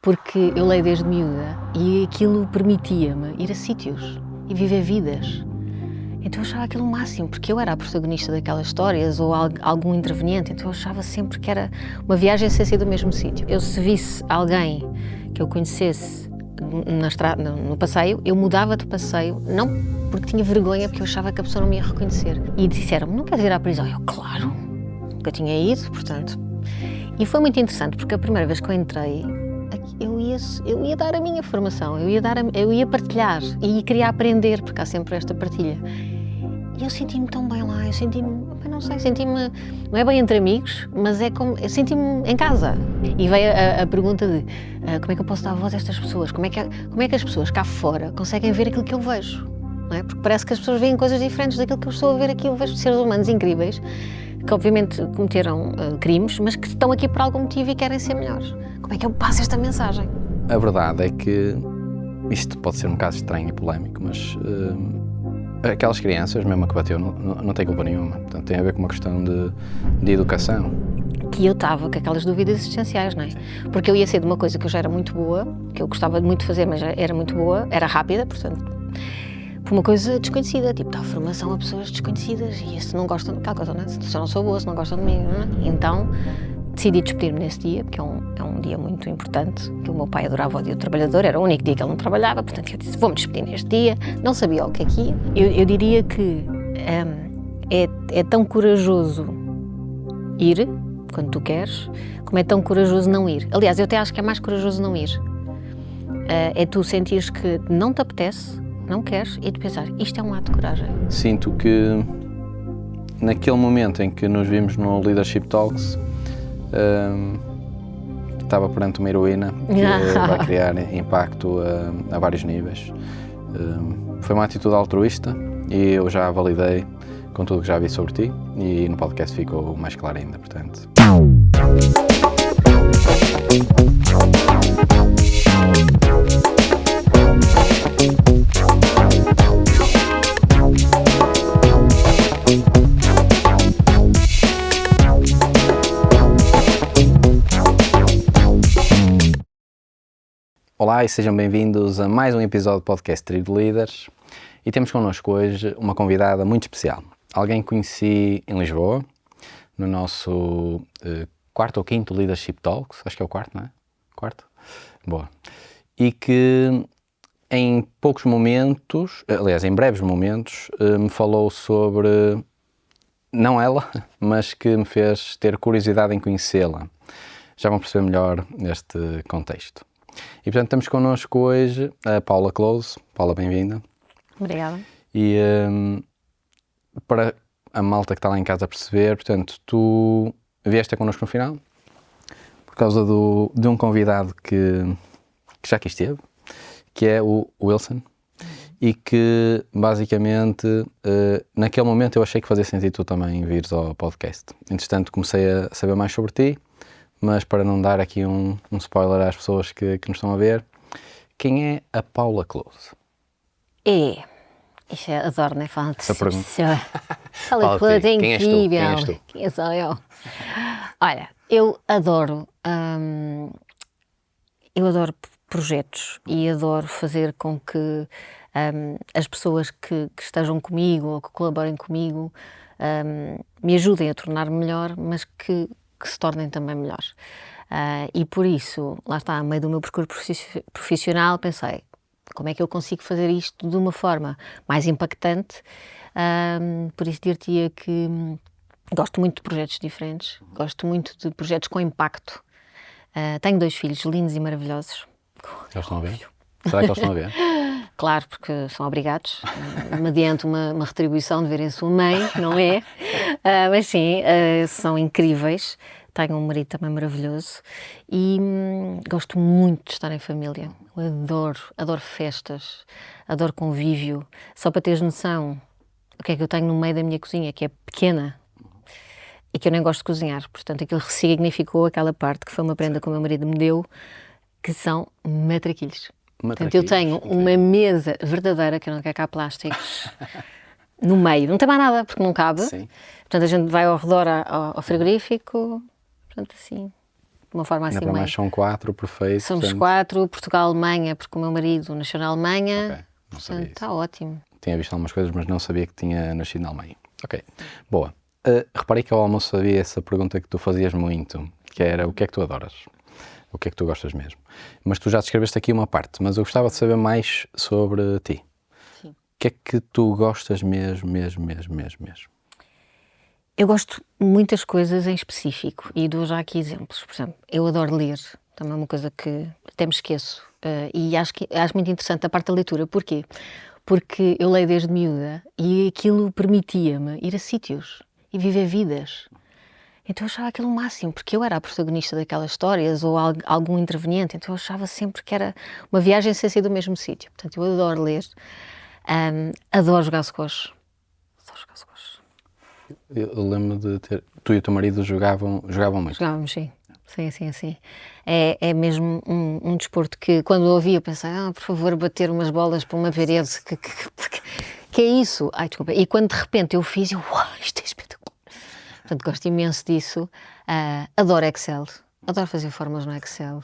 porque eu leio desde miúda e aquilo permitia-me ir a sítios e viver vidas. Então eu achava aquilo o máximo, porque eu era a protagonista daquelas histórias ou algum interveniente, então eu achava sempre que era uma viagem sem ser do mesmo sítio. Eu, se visse alguém que eu conhecesse no passeio, eu mudava de passeio, não porque tinha vergonha, porque eu achava que a pessoa não me ia reconhecer. E disseram-me, não queres ir à prisão? Eu, claro, nunca tinha ido, portanto. E foi muito interessante, porque a primeira vez que eu entrei, eu ia dar a minha formação, eu ia partilhar e queria aprender, porque há sempre esta partilha. E eu senti-me tão bem lá, senti-me, não é bem entre amigos, mas é como, eu senti-me em casa. E veio a pergunta de como é que eu posso dar voz a estas pessoas? Como é que as pessoas cá fora conseguem ver aquilo que eu vejo? Não é? Porque parece que as pessoas veem coisas diferentes daquilo que eu estou a ver aqui. Eu vejo seres humanos incríveis, que obviamente cometeram crimes, mas que estão aqui por algum motivo e querem ser melhores. Como é que eu passo esta mensagem? A verdade é que isto pode ser um caso estranho e polémico, mas aquelas crianças, mesmo a que bateu, não tem culpa nenhuma. Portanto, tem a ver com uma questão de educação. Que eu estava com aquelas dúvidas existenciais, não é? Porque eu ia ser de uma coisa que eu já era muito boa, que eu gostava muito de fazer, mas já era muito boa, era rápida, portanto, por uma coisa desconhecida, tipo, dar formação a pessoas desconhecidas, e se não gostam, aquela coisa, não é? Se eu não sou boa, se não gostam de mim, não é? Então, decidi despedir-me nesse dia, porque é um dia muito importante, que o meu pai adorava o Dia do Trabalhador, era o único dia que ele não trabalhava, portanto eu disse, vou-me despedir neste dia, não sabia o que é que ia. Eu diria que é tão corajoso ir, quando tu queres, como é tão corajoso não ir. Aliás, eu até acho que é mais corajoso não ir. É tu sentires que não te apetece, não queres, e tu pensar, isto é um ato de coragem. Sinto que naquele momento em que nos vimos no Leadership Talks, estava perante uma heroína que vai criar impacto a vários níveis. Foi uma atitude altruísta e eu já a validei com tudo que já vi sobre ti e no podcast ficou mais claro ainda, portanto. Olá e sejam bem-vindos a mais um episódio do podcast Trio de Líderes e temos connosco hoje uma convidada muito especial. Alguém que conheci em Lisboa, no nosso quarto ou quinto Leadership Talks, acho que é o quarto, não é? Quarto? Boa. E que em poucos momentos, aliás, em breves momentos, me falou sobre, não ela, mas que me fez ter curiosidade em conhecê-la. Já vão perceber melhor este contexto. E portanto estamos connosco hoje a Paula Close. Paula, bem-vinda. Obrigada. E para a malta que está lá em casa a perceber, portanto, tu vieste connosco no final por causa de um convidado que já aqui esteve, que é o Wilson, e que basicamente naquele momento eu achei que fazia sentido tu também vires ao podcast. Entretanto comecei a saber mais sobre ti, mas para não dar aqui um spoiler às pessoas que nos estão a ver, quem é a Paula Close? Isso eu adoro, né? Falar de essa pergunta. Paula Close é incrível. Quem és tu? Quem sou eu? Olha, eu adoro projetos e adoro fazer com que as pessoas que estejam comigo ou que colaborem comigo me ajudem a tornar-me melhor, mas que se tornem também melhores. E por isso, lá está, a meio do meu percurso profissional, pensei, como é que eu consigo fazer isto de uma forma mais impactante? Por isso dir-te-ia que gosto muito de projetos diferentes, gosto muito de projetos com impacto. Tenho 2 filhos lindos e maravilhosos. Eles estão a ver? Será que eles estão a ver? Claro, porque são obrigados, mediante uma retribuição de verem sua mãe, não é? Mas sim, são incríveis. Tenho um marido também maravilhoso e gosto muito de estar em família. Eu adoro festas, adoro convívio. Só para teres noção, o que é que eu tenho no meio da minha cozinha, que é pequena e que eu nem gosto de cozinhar. Portanto, aquilo ressignificou aquela parte que foi uma prenda que o meu marido me deu, que são matraquilhos. Portanto, eu tenho uma mesa verdadeira, que eu não quero cá plásticos, no meio. Não tem mais nada, porque não cabe. Sim. Portanto, a gente vai ao redor ao frigorífico, portanto, assim, de uma forma Ainda assim para meio... mais são 4, perfeito. Somos portanto, 4, Portugal, Alemanha, porque o meu marido nasceu na Alemanha. Ok, não sabia Portanto, isso. está ótimo. Tinha visto algumas coisas, mas não sabia que tinha nascido na Alemanha. Ok, boa. Reparei que ao almoço sabia essa pergunta que tu fazias muito, que era o que é que tu adoras? O que é que tu gostas mesmo? Mas tu já descreveste aqui uma parte, mas eu gostava de saber mais sobre ti. Sim. O que é que tu gostas mesmo? Eu gosto de muitas coisas em específico e dou já aqui exemplos. Por exemplo, eu adoro ler, também é uma coisa que até me esqueço. E acho muito interessante a parte da leitura. Porquê? Porque eu leio desde miúda e aquilo permitia-me ir a sítios e viver vidas. Então eu achava aquilo o máximo, porque eu era a protagonista daquelas histórias ou algum interveniente, então eu achava sempre que era uma viagem sem ser do mesmo sítio. Portanto, eu adoro ler, adoro jogar squash. Adoro jogar squash. Eu lembro de ter... Tu e o teu marido jogavam muito. Jogávamos, sim. Sim. É mesmo um desporto que, quando eu ouvi, eu pensei, por favor, bater umas bolas para uma parede, que é isso? Ai, desculpa. E quando de repente eu fiz, uau, isto é espetacular. Portanto, gosto imenso disso. Adoro Excel. Adoro fazer fórmulas no Excel.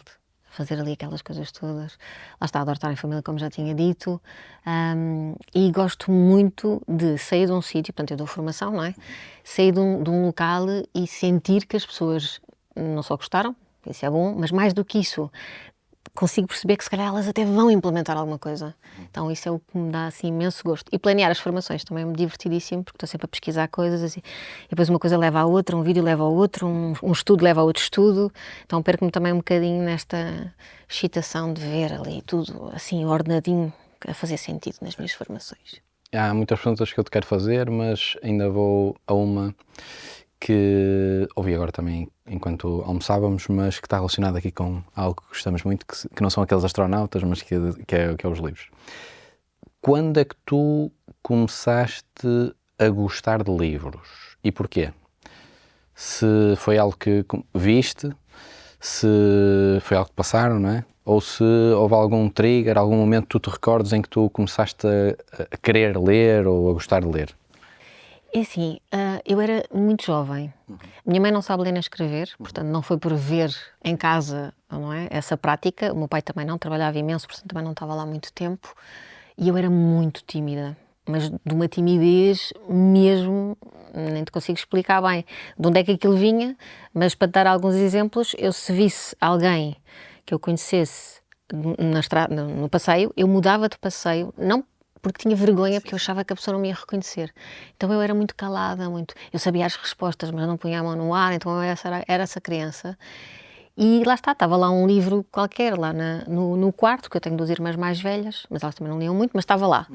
Fazer ali aquelas coisas todas. Lá está, adoro estar em família, como já tinha dito. E gosto muito de sair de um sítio, portanto, eu dou formação, não é? Sair de um local e sentir que as pessoas não só gostaram, isso é bom, mas mais do que isso, consigo perceber que se calhar elas até vão implementar alguma coisa. Então isso é o que me dá assim imenso gosto. E planear as formações também é divertidíssimo, porque estou sempre a pesquisar coisas e depois uma coisa leva à outra, um vídeo leva ao outro, um estudo leva a outro estudo. Então perco-me também um bocadinho nesta excitação de ver ali tudo assim ordenadinho, a fazer sentido nas minhas formações. Há muitas perguntas que eu te quero fazer, mas ainda vou a uma que ouvi agora também enquanto almoçávamos, mas que está relacionada aqui com algo que gostamos muito, que não são aqueles astronautas, mas que é os livros. Quando é que tu começaste a gostar de livros? E porquê? Se foi algo que viste, se foi algo que passaram, não é? Ou se houve algum trigger, algum momento que tu te recordes em que tu começaste a querer ler ou a gostar de ler? É assim, eu era muito jovem. Minha mãe não sabe ler nem escrever, portanto não foi por ver em casa, não é, essa prática. O meu pai também não, trabalhava imenso, portanto também não estava lá muito tempo. E eu era muito tímida, mas de uma timidez mesmo, nem te consigo explicar bem de onde é que aquilo vinha, mas para te dar alguns exemplos, eu se visse alguém que eu conhecesse no passeio, eu mudava de passeio, não porque tinha vergonha, porque eu achava que a pessoa não me ia reconhecer. Então eu era muito calada, eu sabia as respostas, mas não punha a mão no ar, então eu era essa criança. E lá estava lá um livro qualquer, lá no quarto, que eu tenho 2 irmãs mais velhas, mas elas também não liam muito, mas estava lá.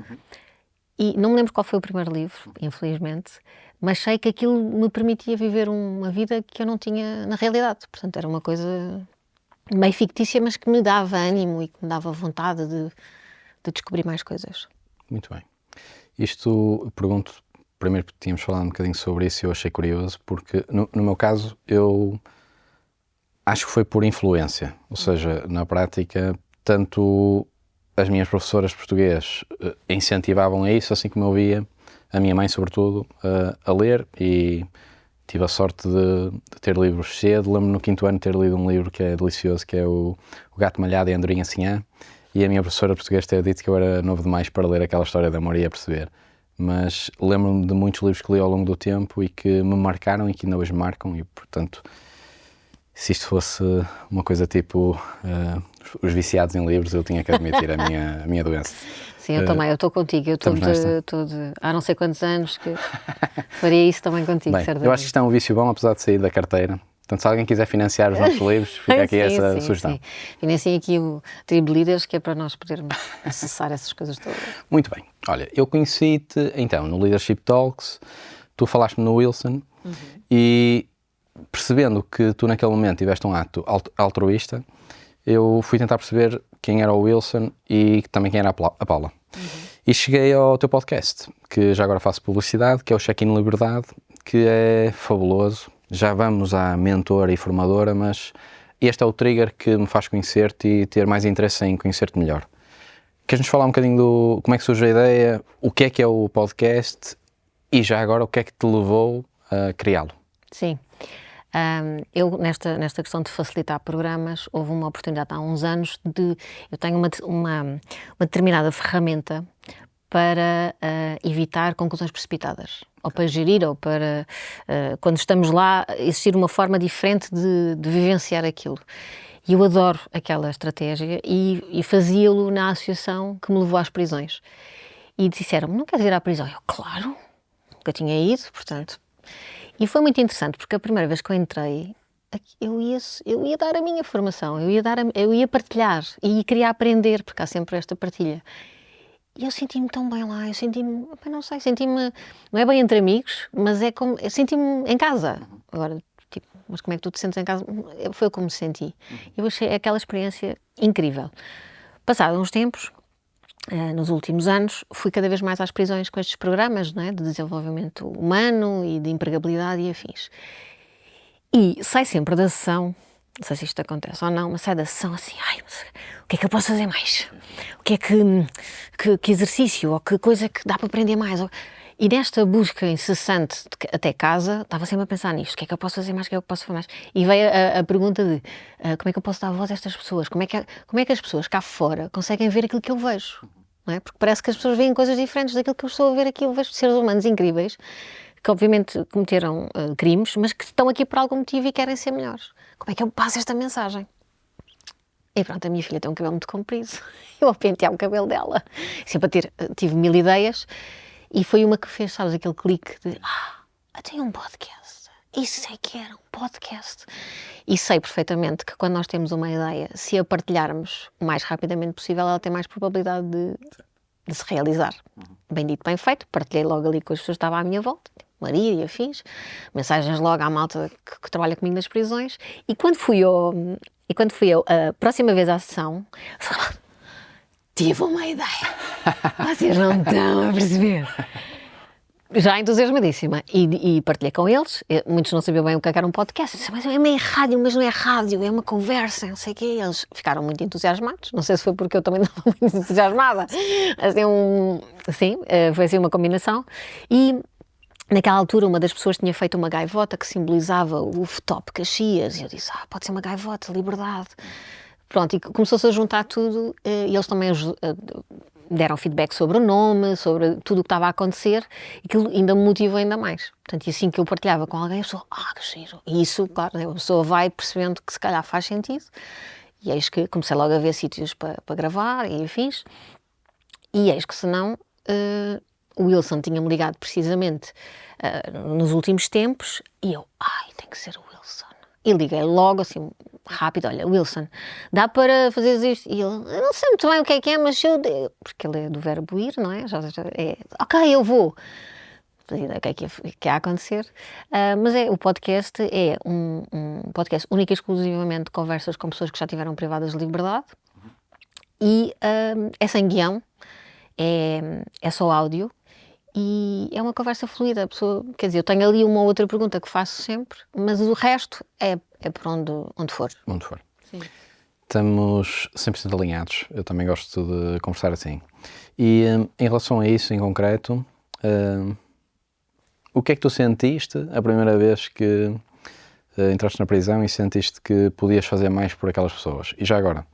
E não me lembro qual foi o primeiro livro, infelizmente, mas sei que aquilo me permitia viver uma vida que eu não tinha na realidade. Portanto, era uma coisa meio fictícia, mas que me dava ânimo e que me dava vontade de descobrir mais coisas. Muito bem. Isto, pergunto, primeiro porque tínhamos falado um bocadinho sobre isso e eu achei curioso, porque no meu caso eu acho que foi por influência, ou seja, na prática, tanto as minhas professoras de português incentivavam a isso, assim como eu via a minha mãe, sobretudo, a ler, e tive a sorte de ter livros cedo. Lembro-me no 5º ano de ter lido um livro que é delicioso, que é o Gato Malhado e a Andorinha Sinhá, e a minha professora de português ter dito que eu era novo demais para ler aquela história de amor e a perceber. Mas lembro-me de muitos livros que li ao longo do tempo e que me marcaram e que ainda hoje me marcam, e portanto, se isto fosse uma coisa tipo os viciados em livros, eu tinha que admitir a minha doença. Sim, eu também, eu estou contigo, eu estou há não sei quantos anos que faria isso também contigo, Bem, certamente. eu acho que isto é um vício bom, apesar de sair da carteira. Portanto, se alguém quiser financiar os nossos livros, fica aqui essa sugestão. Sim. Financiem aqui o Tribo de Líderes, que é para nós podermos acessar essas coisas todas. Muito bem. Olha, eu conheci-te, então, no Leadership Talks, tu falaste-me no Wilson, e percebendo que tu naquele momento tiveste um ato altruísta, eu fui tentar perceber quem era o Wilson e também quem era a Paula. E cheguei ao teu podcast, que já agora faço publicidade, que é o Check-in Liberdade, que é fabuloso. Já vamos à mentora e formadora, mas este é o trigger que me faz conhecer-te e ter mais interesse em conhecer-te melhor. Queres-nos falar um bocadinho do como é que surgiu a ideia, o que é o podcast e já agora o que é que te levou a criá-lo? Sim. Eu, nesta questão de facilitar programas, houve uma oportunidade há uns anos eu tenho uma determinada ferramenta para evitar conclusões precipitadas, ou para gerir, ou para, quando estamos lá, existir uma forma diferente de vivenciar aquilo. E eu adoro aquela estratégia e fazia-lo na associação que me levou às prisões. E disseram-me, não queres ir à prisão? Eu, claro, nunca tinha ido, portanto. E foi muito interessante, porque a primeira vez que eu entrei, eu ia dar a minha formação, eu ia partilhar e queria aprender, porque há sempre esta partilha. E eu senti-me tão bem lá, não sei, não é bem entre amigos, mas eu senti-me em casa. Agora, tipo, mas como é que tu te sentes em casa? Foi como me senti. Eu achei aquela experiência incrível. Passados uns tempos, nos últimos anos, fui cada vez mais às prisões com estes programas, não é? De desenvolvimento humano e de empregabilidade e afins. E sai sempre da sessão, não sei se isto acontece ou não, mas sai da sessão assim, mas o que é que eu posso fazer mais? O que é que exercício, ou que coisa que dá para aprender mais? E nesta busca incessante até casa, estava sempre a pensar nisto, o que é que eu posso fazer mais, o que é que eu posso fazer mais? E veio a pergunta de como é que eu posso dar voz a estas pessoas? Como é que as pessoas cá fora conseguem ver aquilo que eu vejo? Não é? Porque parece que as pessoas veem coisas diferentes daquilo que eu estou a ver aqui. Eu vejo seres humanos incríveis, que obviamente cometeram crimes, mas que estão aqui por algum motivo e querem ser melhores. Como é que eu passo esta mensagem? E pronto, a minha filha tem um cabelo muito comprido, eu a pentear o cabelo dela. Sempre tive 1000 ideias, e foi uma que fez, sabes, aquele clique de tem um podcast, isso é que era um podcast. E sei perfeitamente que quando nós temos uma ideia, se a partilharmos o mais rapidamente possível, ela tem mais probabilidade de se realizar. Bem dito, bem feito, partilhei logo ali com as pessoas que estavam à minha volta, Maria e afins, mensagens logo à malta que trabalha comigo nas prisões, e quando fui eu a próxima vez à sessão, tive uma ideia. Vocês não estão a perceber. Já entusiasmadíssima. E partilhei com eles. Muitos não sabiam bem o que era um podcast. Disse, mas é meio rádio, mas não é rádio, é uma conversa, não sei o quê. Eles ficaram muito entusiasmados. Não sei se foi porque eu também não estava muito entusiasmada. Sim, foi assim uma combinação. E naquela altura, uma das pessoas tinha feito uma gaivota que simbolizava o Rooftop Caxias. E eu disse, pode ser uma gaivota, liberdade. Pronto, e começou-se a juntar tudo. E eles também deram feedback sobre o nome, sobre tudo o que estava a acontecer. E aquilo ainda me motivou ainda mais. Portanto, e assim que eu partilhava com alguém, a pessoa, que giro. E isso, claro, a pessoa vai percebendo que se calhar faz sentido. E eis que comecei logo a ver sítios para gravar e afins. E eis que se não... o Wilson tinha-me ligado precisamente nos últimos tempos e eu, tem que ser o Wilson. E liguei logo assim, rápido, olha, Wilson, dá para fazer isto? E ele, eu não sei muito bem o que é, mas eu... Porque ele é do verbo ir, não é? Ok, eu vou. O que é a acontecer? Mas o podcast é um podcast único e exclusivamente de conversas com pessoas que já tiveram privadas de liberdade e é sem guião, é só áudio. E é uma conversa fluida, a pessoa, quer dizer, eu tenho ali uma outra pergunta que faço sempre, mas o resto é por onde for. Onde for. Sim. Estamos 100% alinhados, eu também gosto de conversar assim. E em relação a isso em concreto, o que é que tu sentiste a primeira vez que entraste na prisão e sentiste que podias fazer mais por aquelas pessoas? E já agora,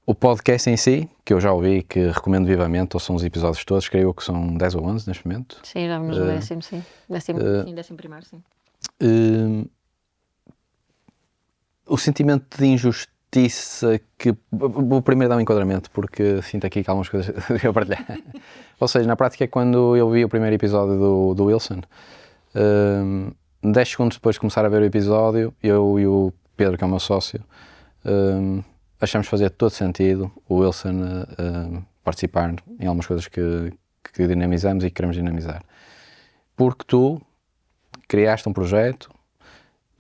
o podcast em si, que eu já ouvi, que recomendo vivamente, ou são os episódios todos, creio que são 10 ou 11 neste momento. Sim, já vamos no 10º, sim. 11º, sim. O sentimento de injustiça que... Vou primeiro dar um enquadramento, porque sinto aqui que há algumas coisas que eu partilhar. Ou seja, na prática, quando eu vi o primeiro episódio do Wilson, 10 segundos depois de começar a ver o episódio, eu e o Pedro, que é o meu sócio, achamos fazer todo sentido o Wilson participar em algumas coisas que dinamizamos e que queremos dinamizar. Porque tu criaste um projeto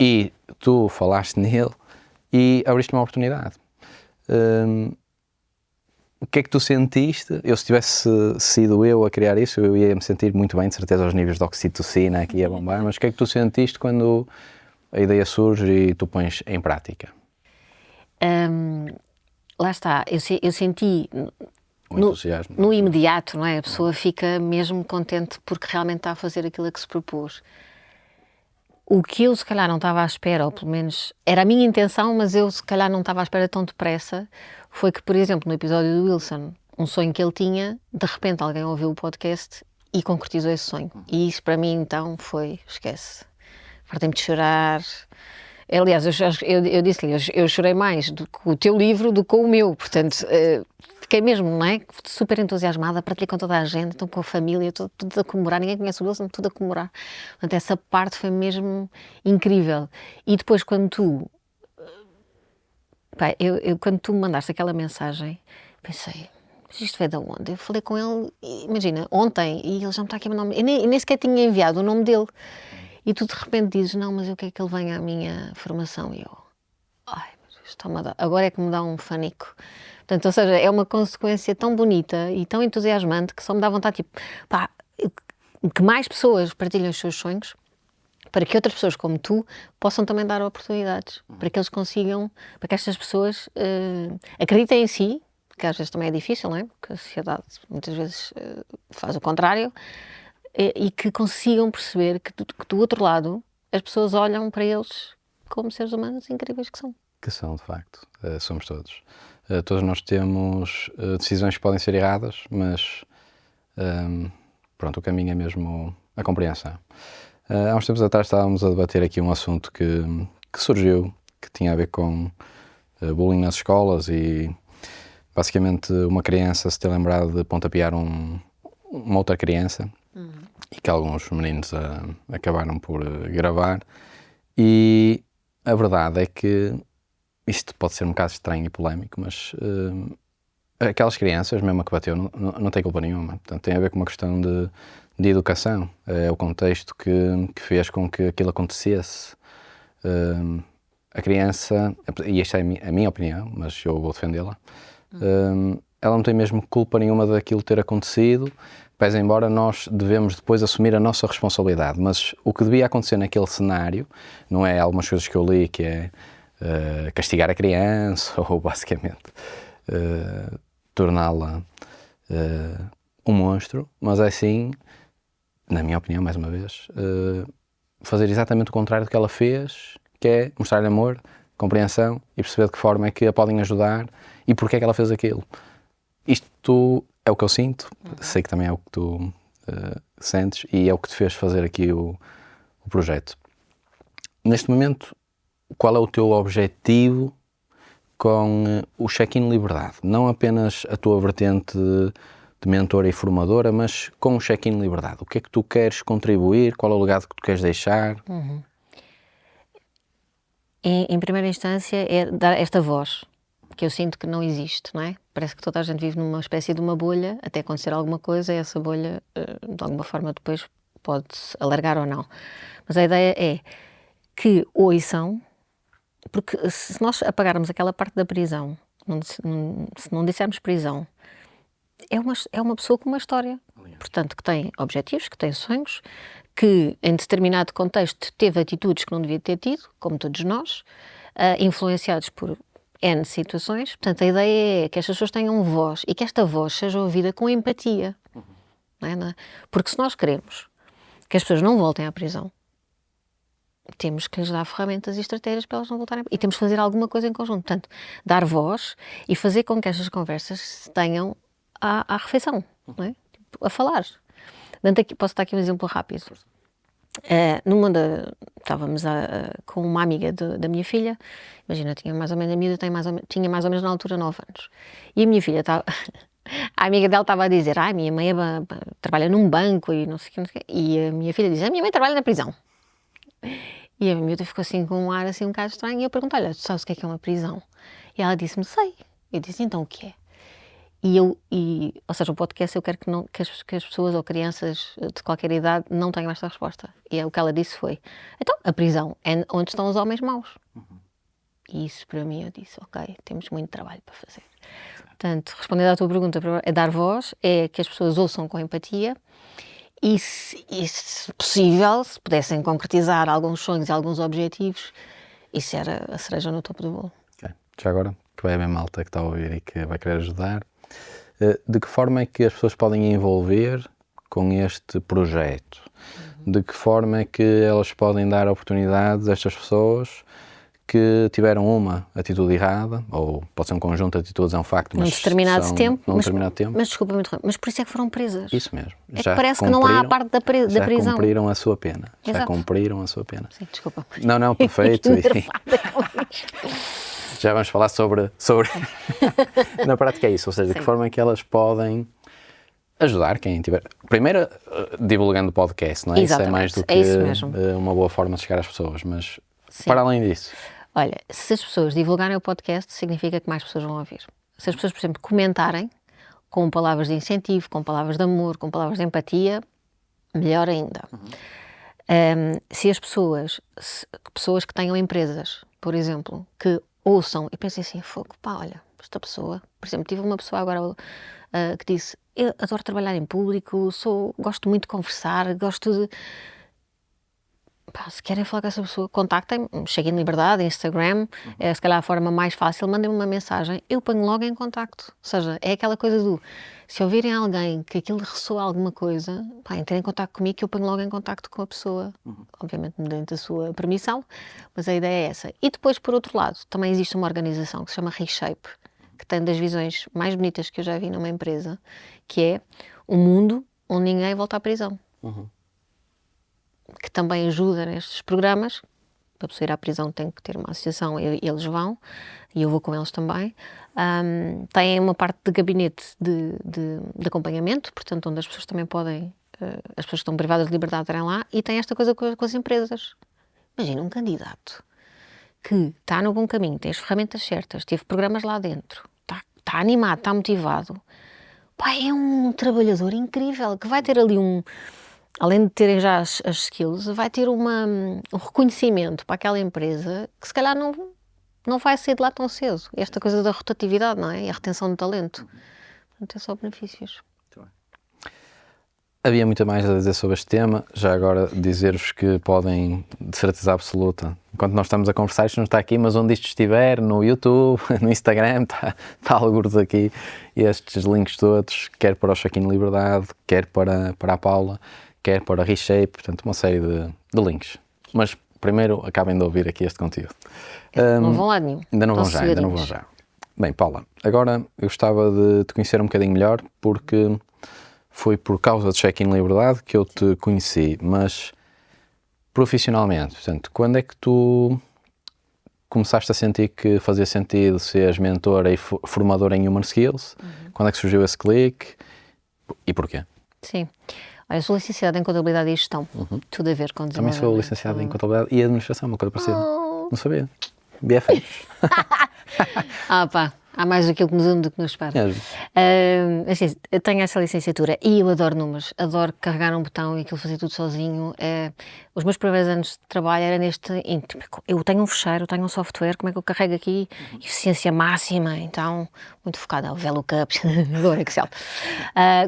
e tu falaste nele e abriste uma oportunidade. O que é que tu sentiste? Se tivesse sido eu a criar isso, eu ia me sentir muito bem, de certeza, aos níveis de oxitocina aqui a bombar, mas o que é que tu sentiste quando a ideia surge e tu pões em prática? Lá está, eu senti no imediato, não é? A pessoa fica mesmo contente porque realmente está a fazer aquilo a que se propôs. O que eu se calhar não estava à espera, ou pelo menos era a minha intenção, mas eu se calhar não estava à espera tão depressa, foi que, por exemplo, no episódio do Wilson, um sonho que ele tinha, de repente alguém ouviu o podcast e concretizou esse sonho. E isso para mim então foi, esquece, fartei-me de chorar. Aliás, eu disse-lhe, eu chorei mais com o teu livro do que com o meu, portanto, fiquei mesmo, não é? Super entusiasmada, partilhei com toda a gente, então com a família, tudo a comemorar, ninguém conhece o Wilson, tudo a comemorar. Portanto, essa parte foi mesmo incrível. E depois quando tu, pá, quando tu me mandaste aquela mensagem, pensei, mas isto veio de onde? Eu falei com ele, imagina, ontem, e ele já me está aqui a mandar, eu nem sequer tinha enviado o nome dele. E tu de repente dizes, não, mas eu quero que ele venha à minha formação. E eu, ai, está-me a dar, agora é que me dá um fanico. Portanto, ou seja, é uma consequência tão bonita e tão entusiasmante que só me dá vontade, tipo, pá, que mais pessoas partilhem os seus sonhos, para que outras pessoas como tu possam também dar oportunidades, para que eles consigam, para que estas pessoas acreditem em si, que às vezes também é difícil, não é? Porque a sociedade muitas vezes faz o contrário, e que consigam perceber que do outro lado as pessoas olham para eles como seres humanos incríveis que são. Que são, de facto. Somos todos. Todos nós temos decisões que podem ser erradas, mas pronto, o caminho é mesmo a compreensão. Há uns tempos atrás estávamos a debater aqui um assunto que surgiu, que tinha a ver com bullying nas escolas e basicamente uma criança se ter lembrado de pontapear uma outra criança. E que alguns meninos acabaram por gravar, e a verdade é que isto pode ser um bocado estranho e polémico, mas aquelas crianças, mesmo a que bateu, não tem culpa nenhuma. Portanto, tem a ver com uma questão de educação. É o contexto que fez com que aquilo acontecesse. A criança, e esta é a minha opinião, mas eu vou defendê-la, ela não tem mesmo culpa nenhuma daquilo ter acontecido, pese embora nós devemos depois assumir a nossa responsabilidade, mas o que devia acontecer naquele cenário, não é algumas coisas que eu li, que é castigar a criança, ou basicamente torná-la um monstro, mas é sim, na minha opinião, mais uma vez, fazer exatamente o contrário do que ela fez, que é mostrar-lhe amor, compreensão e perceber de que forma é que a podem ajudar e porque é que ela fez aquilo. Isto é o que eu sinto, sei que também é o que tu sentes e é o que te fez fazer aqui o projeto. Neste momento, qual é o teu objetivo com o Check-in Liberdade? Não apenas a tua vertente de mentora e formadora, mas com o Check-in Liberdade. O que é que tu queres contribuir? Qual é o legado que tu queres deixar? Em primeira instância é dar esta voz, que eu sinto que não existe, não é? Parece que toda a gente vive numa espécie de uma bolha, até acontecer alguma coisa, e essa bolha, de alguma forma, depois pode-se alargar ou não. Mas a ideia é que ouçam, porque se nós apagarmos aquela parte da prisão, se não dissermos prisão, é uma pessoa com uma história, portanto, que tem objetivos, que tem sonhos, que em determinado contexto teve atitudes que não devia ter tido, como todos nós, influenciados por N situações. Portanto, a ideia é que estas pessoas tenham voz e que esta voz seja ouvida com empatia. Não é? Porque se nós queremos que as pessoas não voltem à prisão, temos que lhes dar ferramentas e estratégias para elas não voltarem. E temos que fazer alguma coisa em conjunto. Portanto, dar voz e fazer com que estas conversas se tenham à refeição, não é? Tipo, a falar. Posso dar aqui um exemplo rápido. Estávamos com uma amiga da minha filha, imagina, tinha mais ou menos, a miúda tinha mais ou menos na altura 9 anos. E a minha filha estava, a amiga dela estava a dizer, a minha mãe trabalha num banco e não sei o quê. E a minha filha diz, a minha mãe trabalha na prisão. E a miúda ficou assim com um ar assim um bocado estranho. E eu perguntei, olha, tu sabes o que é uma prisão? E ela disse-me, sei. Eu disse, então o que é? Ou seja, o podcast eu quero que as pessoas ou crianças de qualquer idade não tenham esta resposta. E o que ela disse foi, então, a prisão é onde estão os homens maus. E isso para mim eu disse, ok, temos muito trabalho para fazer. Portanto, respondendo à tua pergunta, é dar voz, é que as pessoas ouçam com empatia e se possível, se pudessem concretizar alguns sonhos e alguns objetivos, isso era a cereja no topo do bolo. Okay. Já agora, que vai haver malta que está a ouvir e que vai querer ajudar, de que forma é que as pessoas podem envolver com este projeto? De que forma é que elas podem dar oportunidades a estas pessoas que tiveram uma atitude errada, ou pode ser um conjunto de atitudes, é um facto, mas num determinado tempo, mas desculpa muito, mas por isso é que foram presas. isso mesmo. É que parece que não há a parte da prisão. Já cumpriram a sua pena. Exato. Já cumpriram a sua pena. Sim, desculpa. Não, perfeito. Já vamos falar sobre... Na prática é isso, ou seja, de que forma é que elas podem ajudar quem tiver... Primeiro, divulgando o podcast, não é? Exatamente. Isso é mais do que uma boa forma de chegar às pessoas, mas para além disso... Olha, se as pessoas divulgarem o podcast, significa que mais pessoas vão ouvir. Se as pessoas, por exemplo, comentarem com palavras de incentivo, com palavras de amor, com palavras de empatia, melhor ainda. Se as pessoas que tenham empresas, por exemplo, que ouçam e pensem assim, fogo, pá, olha, esta pessoa, por exemplo, tive uma pessoa agora que disse, eu adoro trabalhar em público, gosto muito de conversar, gosto de... Pá, se querem falar com essa pessoa, contactem-me, cheguem de liberdade, Instagram, se calhar a forma mais fácil, mandem-me uma mensagem, eu ponho logo em contacto. Ou seja, é aquela coisa do, se ouvirem alguém que aquilo ressoa alguma coisa, pá, entrem em contacto comigo que eu ponho logo em contacto com a pessoa, obviamente dentro da sua permissão, mas a ideia é essa. E depois, por outro lado, também existe uma organização que se chama Reshape, que tem das visões mais bonitas que eu já vi numa empresa, que é um mundo onde ninguém volta à prisão. Que também ajuda nestes programas. Para a pessoa ir à prisão tem que ter uma associação e eles vão, e eu vou com eles também. Tem uma parte de gabinete de acompanhamento, portanto, onde as pessoas também podem, as pessoas que estão privadas de liberdade irem lá, e tem esta coisa com as empresas. Imagina um candidato que está no bom caminho, tem as ferramentas certas, teve programas lá dentro, está animado, está motivado. Pá, é um trabalhador incrível, que vai ter ali além de terem já as skills, vai ter um reconhecimento para aquela empresa que se calhar não vai sair de lá tão cedo. Esta coisa da rotatividade, não é? E a retenção de talento. Portanto, é só benefícios. Havia muito mais a dizer sobre este tema, já agora dizer-vos que podem, de certeza absoluta, enquanto nós estamos a conversar, isto não está aqui, mas onde isto estiver, no YouTube, no Instagram, está algures aqui, estes links todos, quer para o Check-in Liberdade, quer para a Paula, quer para a Reshape, portanto uma série de links. Mas primeiro acabem de ouvir aqui este conteúdo. Não vão lá nenhum. Ainda não vão já. Bem, Paula, agora eu gostava de te conhecer um bocadinho melhor, porque foi por causa de Check-in Liberdade que eu te conheci, mas profissionalmente, portanto, quando é que tu começaste a sentir que fazia sentido seres mentora e formadora em Human Skills? Quando é que surgiu esse clique e porquê? Sim. Olha, eu sou licenciada em Contabilidade e Gestão, tudo a ver com desenvolvimento. Também sou licenciada em Contabilidade e Administração, uma coisa parecida. Não sabia. BFFs. Pá, há mais aquilo que nos une do que nos separa. Assim, eu tenho essa licenciatura e eu adoro números, adoro carregar um botão e aquilo fazer tudo sozinho. Os meus primeiros anos de trabalho era neste íntimo. Eu tenho um fecheiro, eu tenho um software, como é que eu carrego aqui? Eficiência máxima, então, muito focada ao VLOOKUPs, adoro Excel.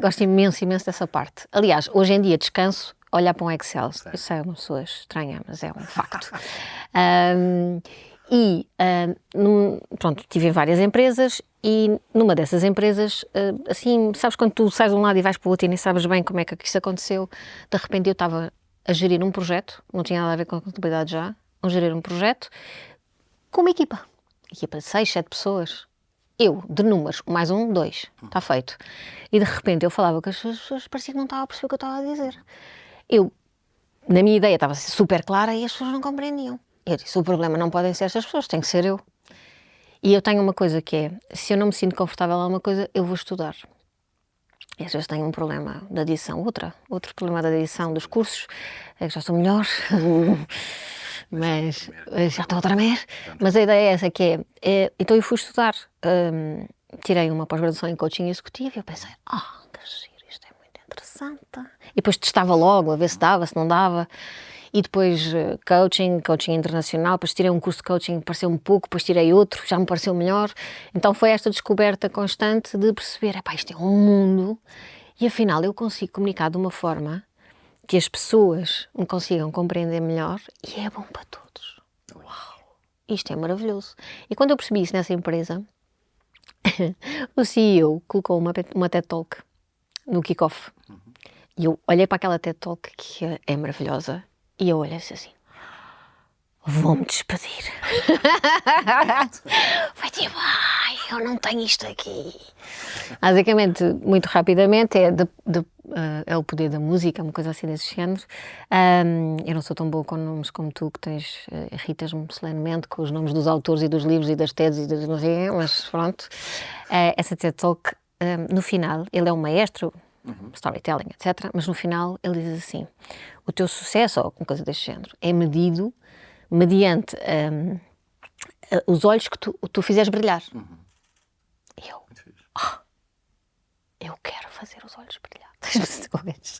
Gosto imenso dessa parte. Aliás, hoje em dia descanso a olhar para um Excel. Eu sei, é uma pessoa estranha, mas é um facto. Pronto, tive em várias empresas e numa dessas empresas, assim, sabes quando tu sais de um lado e vais para o outro e nem sabes bem como é que isso aconteceu, de repente eu estava a gerir um projeto, não tinha nada a ver com a contabilidade já, a gerir um projeto com uma equipa de 6, 7 pessoas. Eu, de números, mais 1, 2, está feito. E de repente eu falava que as pessoas parecia que não estavam a perceber o que eu estava a dizer. Na minha ideia estava super clara e as pessoas não compreendiam. Eu disse, o problema não podem ser estas pessoas, tem que ser eu. E eu tenho uma coisa que é, se eu não me sinto confortável em alguma coisa, eu vou estudar. E às vezes tenho um problema da adição, outro problema da adição dos cursos, é que já estou melhor, mas já estou a tremer. Mas a ideia é essa, que então eu fui estudar, tirei uma pós-graduação em coaching executivo e eu pensei, que giro, isto é muito interessante. E depois testava logo, a ver se dava, se não dava. E depois coaching internacional, depois tirei um curso de coaching, pareceu-me pouco, depois tirei outro, já me pareceu melhor. Então foi esta descoberta constante de perceber, isto é um mundo, e afinal eu consigo comunicar de uma forma que as pessoas me consigam compreender melhor e é bom para todos. Uau! Isto é maravilhoso. E quando eu percebi isso nessa empresa, o CEO colocou uma TED Talk no kick-off. E eu olhei para aquela TED Talk, que é maravilhosa, e eu olhei assim, vou-me despedir. Foi tipo, ai, eu não tenho isto aqui. Basicamente, muito rapidamente, é o poder da música, uma coisa assim desse género. Eu não sou tão boa com nomes como tu, que tens, irritas-me solenemente com os nomes dos autores e dos livros e das TEDs e das não sei, mas pronto. Essa TED Talk, no final, ele é um maestro, storytelling, etc. Mas no final ele diz assim, o teu sucesso, ou uma coisa deste género, é medido mediante os olhos que tu fizeres brilhar. E eu quero fazer os olhos brilhar das pessoas.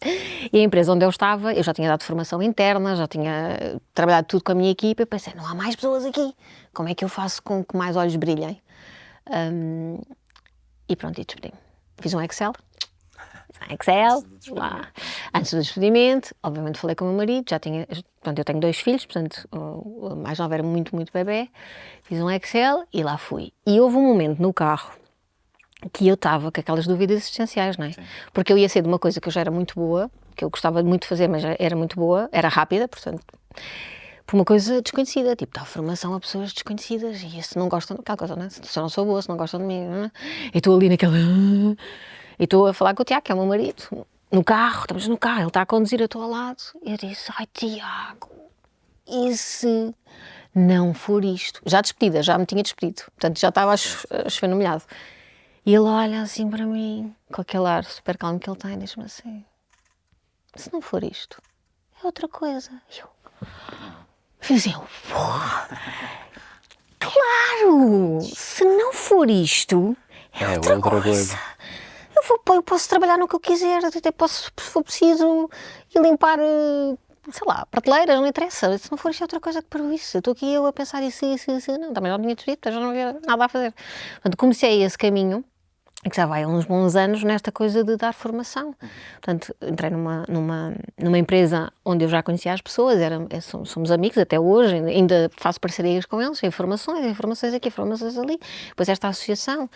E a empresa onde eu estava, eu já tinha dado formação interna, já tinha trabalhado tudo com a minha equipa, e pensei, não há mais pessoas aqui, como é que eu faço com que mais olhos brilhem? E pronto, e despedi-me. Fiz um Excel, lá, antes do despedimento, obviamente falei com o meu marido, portanto eu tenho 2 filhos, portanto o mais novo era muito, muito bebê, fiz um Excel e lá fui. E houve um momento no carro que eu estava com aquelas dúvidas existenciais, não é? Sim. Porque eu ia ser de uma coisa que eu já era muito boa, que eu gostava muito de fazer, mas já era muito boa, era rápida, portanto, por uma coisa desconhecida, tipo, dar formação a pessoas desconhecidas, e se não gostam daquela coisa, não é? Se eu não sou boa, se não gostam de mim, não é? E estou ali naquela... E estou a falar com o Tiago, que é o meu marido, no carro, estamos no carro, ele está a conduzir, eu estou ao lado, e eu disse, ai Tiago, e se não for isto? Já despedida, já me tinha despedido, portanto já estava a chover no molhado. E ele olha assim para mim, com aquele ar super calmo que ele tem, e diz-me assim, se não for isto, é outra coisa. E eu fiz assim, claro, se não for isto, é outra coisa. Eu posso trabalhar no que eu quiser, até posso, se for preciso, ir limpar, sei lá, prateleiras, não interessa. Se não for isto é outra coisa que para isso. Eu estou aqui a pensar isso, não, também já não tinha despedido, já não havia nada a fazer. Portanto, comecei esse caminho, que já vai há uns bons anos, nesta coisa de dar formação. Portanto, entrei numa empresa onde eu já conhecia as pessoas, somos amigos até hoje, ainda faço parcerias com eles, informações aqui, informações ali, depois esta associação.